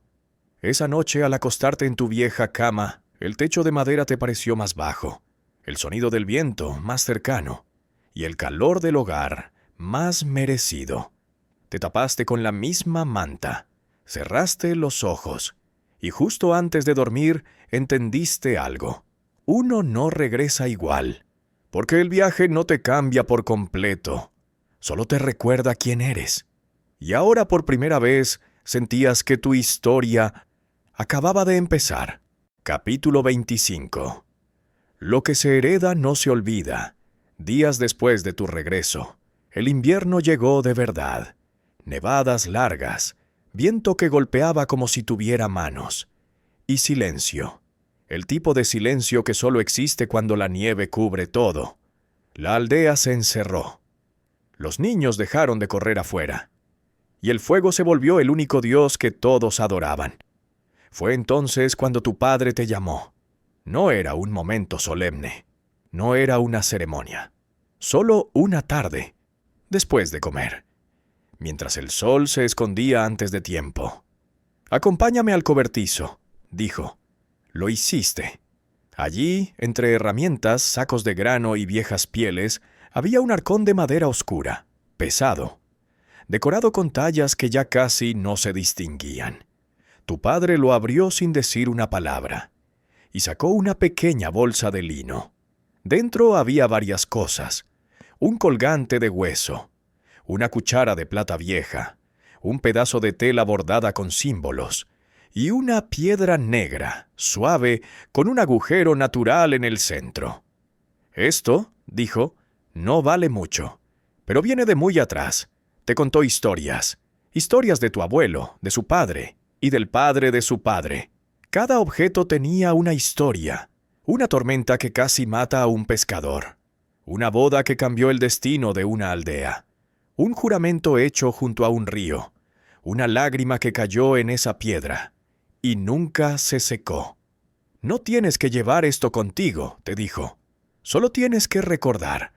Speaker 1: Esa noche, al acostarte en tu vieja cama, el techo de madera te pareció más bajo, el sonido del viento más cercano, y el calor del hogar más merecido. Te tapaste con la misma manta, cerraste los ojos, y justo antes de dormir entendiste algo. Uno no regresa igual, porque el viaje no te cambia por completo, solo te recuerda quién eres. Y ahora por primera vez sentías que tu historia acababa de empezar. Capítulo 25. Lo que se hereda no se olvida. Días después de tu regreso, el invierno llegó de verdad. Nevadas largas, viento que golpeaba como si tuviera manos, y silencio. El tipo de silencio que solo existe cuando la nieve cubre todo. La aldea se encerró. Los niños dejaron de correr afuera, y el fuego se volvió el único dios que todos adoraban. Fue entonces cuando tu padre te llamó. No era un momento solemne, no era una ceremonia, solo una tarde, después de comer, mientras el sol se escondía antes de tiempo. «Acompáñame al cobertizo», dijo. Lo hiciste. Allí, entre herramientas, sacos de grano y viejas pieles, había un arcón de madera oscura, pesado, decorado con tallas que ya casi no se distinguían. Tu padre lo abrió sin decir una palabra, y sacó una pequeña bolsa de lino. Dentro había varias cosas: un colgante de hueso, una cuchara de plata vieja, un pedazo de tela bordada con símbolos, y una piedra negra, suave, con un agujero natural en el centro. «Esto», dijo, «no vale mucho, pero viene de muy atrás. Te contó historias de tu abuelo, de su padre, y del padre de su padre. Cada objeto tenía una historia, una tormenta que casi mata a un pescador, una boda que cambió el destino de una aldea, un juramento hecho junto a un río, una lágrima que cayó en esa piedra, y nunca se secó. «No tienes que llevar esto contigo», te dijo. «Solo tienes que recordar».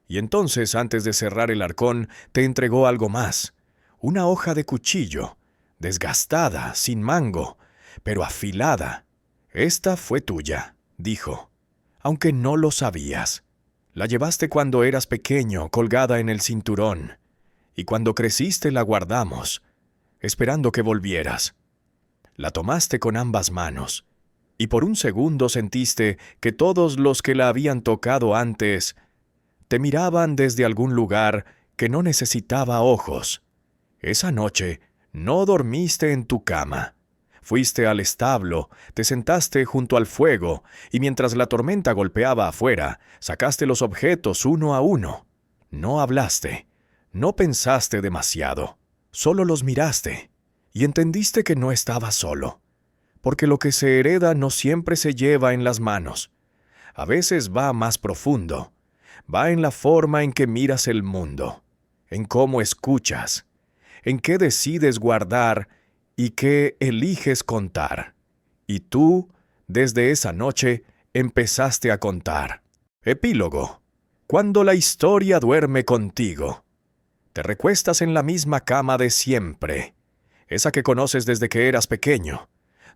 Speaker 1: Y entonces, antes de cerrar el arcón, te entregó algo más. Una hoja de cuchillo, desgastada, sin mango, pero afilada. «Esta fue tuya», dijo, aunque no lo sabías. La llevaste cuando eras pequeño, colgada en el cinturón, y cuando creciste la guardamos, esperando que volvieras. La tomaste con ambas manos, y por un segundo sentiste que todos los que la habían tocado antes te miraban desde algún lugar que no necesitaba ojos. Esa noche no dormiste en tu cama. Fuiste al establo, te sentaste junto al fuego, y mientras la tormenta golpeaba afuera, sacaste los objetos uno a uno. No hablaste, no pensaste demasiado, solo los miraste, y entendiste que no estabas solo, porque lo que se hereda no siempre se lleva en las manos. A veces va más profundo, va en la forma en que miras el mundo, en cómo escuchas, en qué decides guardar y qué eliges contar. Y tú, desde esa noche, empezaste a contar. Epílogo. Cuando la historia duerme contigo. Te recuestas en la misma cama de siempre, esa que conoces desde que eras pequeño,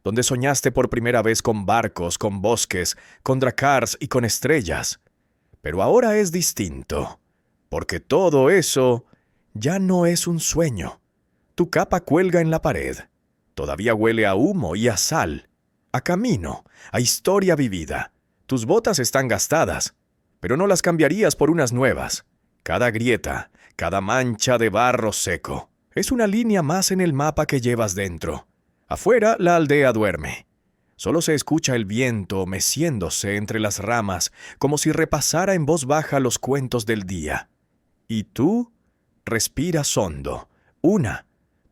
Speaker 1: donde soñaste por primera vez con barcos, con bosques, con dracars y con estrellas. Pero ahora es distinto, porque todo eso ya no es un sueño. Tu capa cuelga en la pared. Todavía huele a humo y a sal, a camino, a historia vivida. Tus botas están gastadas, pero no las cambiarías por unas nuevas. Cada grieta, cada mancha de barro seco, es una línea más en el mapa que llevas dentro. Afuera la aldea duerme. Solo se escucha el viento meciéndose entre las ramas, como si repasara en voz baja los cuentos del día. Y tú respiras hondo, 1,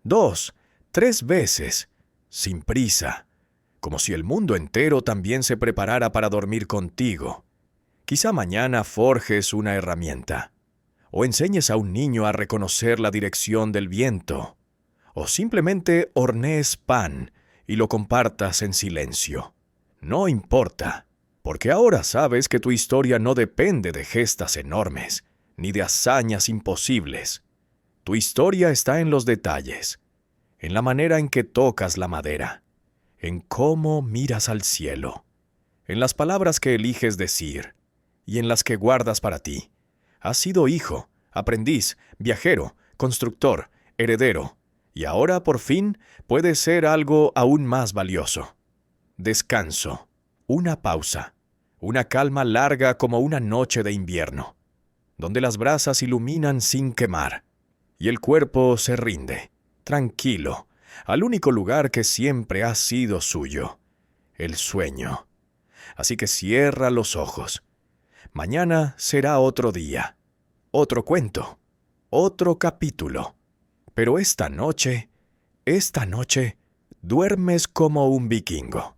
Speaker 1: 2, 3 veces, sin prisa, como si el mundo entero también se preparara para dormir contigo. Quizá mañana forjes una herramienta, o enseñes a un niño a reconocer la dirección del viento, o simplemente hornees pan y lo compartas en silencio. No importa, porque ahora sabes que tu historia no depende de gestas enormes, ni de hazañas imposibles. Tu historia está en los detalles, en la manera en que tocas la madera, en cómo miras al cielo, en las palabras que eliges decir y en las que guardas para ti. Has sido hijo, aprendiz, viajero, constructor, heredero, y ahora por fin puedes ser algo aún más valioso. Descanso, una pausa, una calma larga como una noche de invierno, donde las brasas iluminan sin quemar, y el cuerpo se rinde, tranquilo, al único lugar que siempre ha sido suyo, el sueño. Así que cierra los ojos. Mañana será otro día, otro cuento, otro capítulo. Pero esta noche, duermes como un vikingo.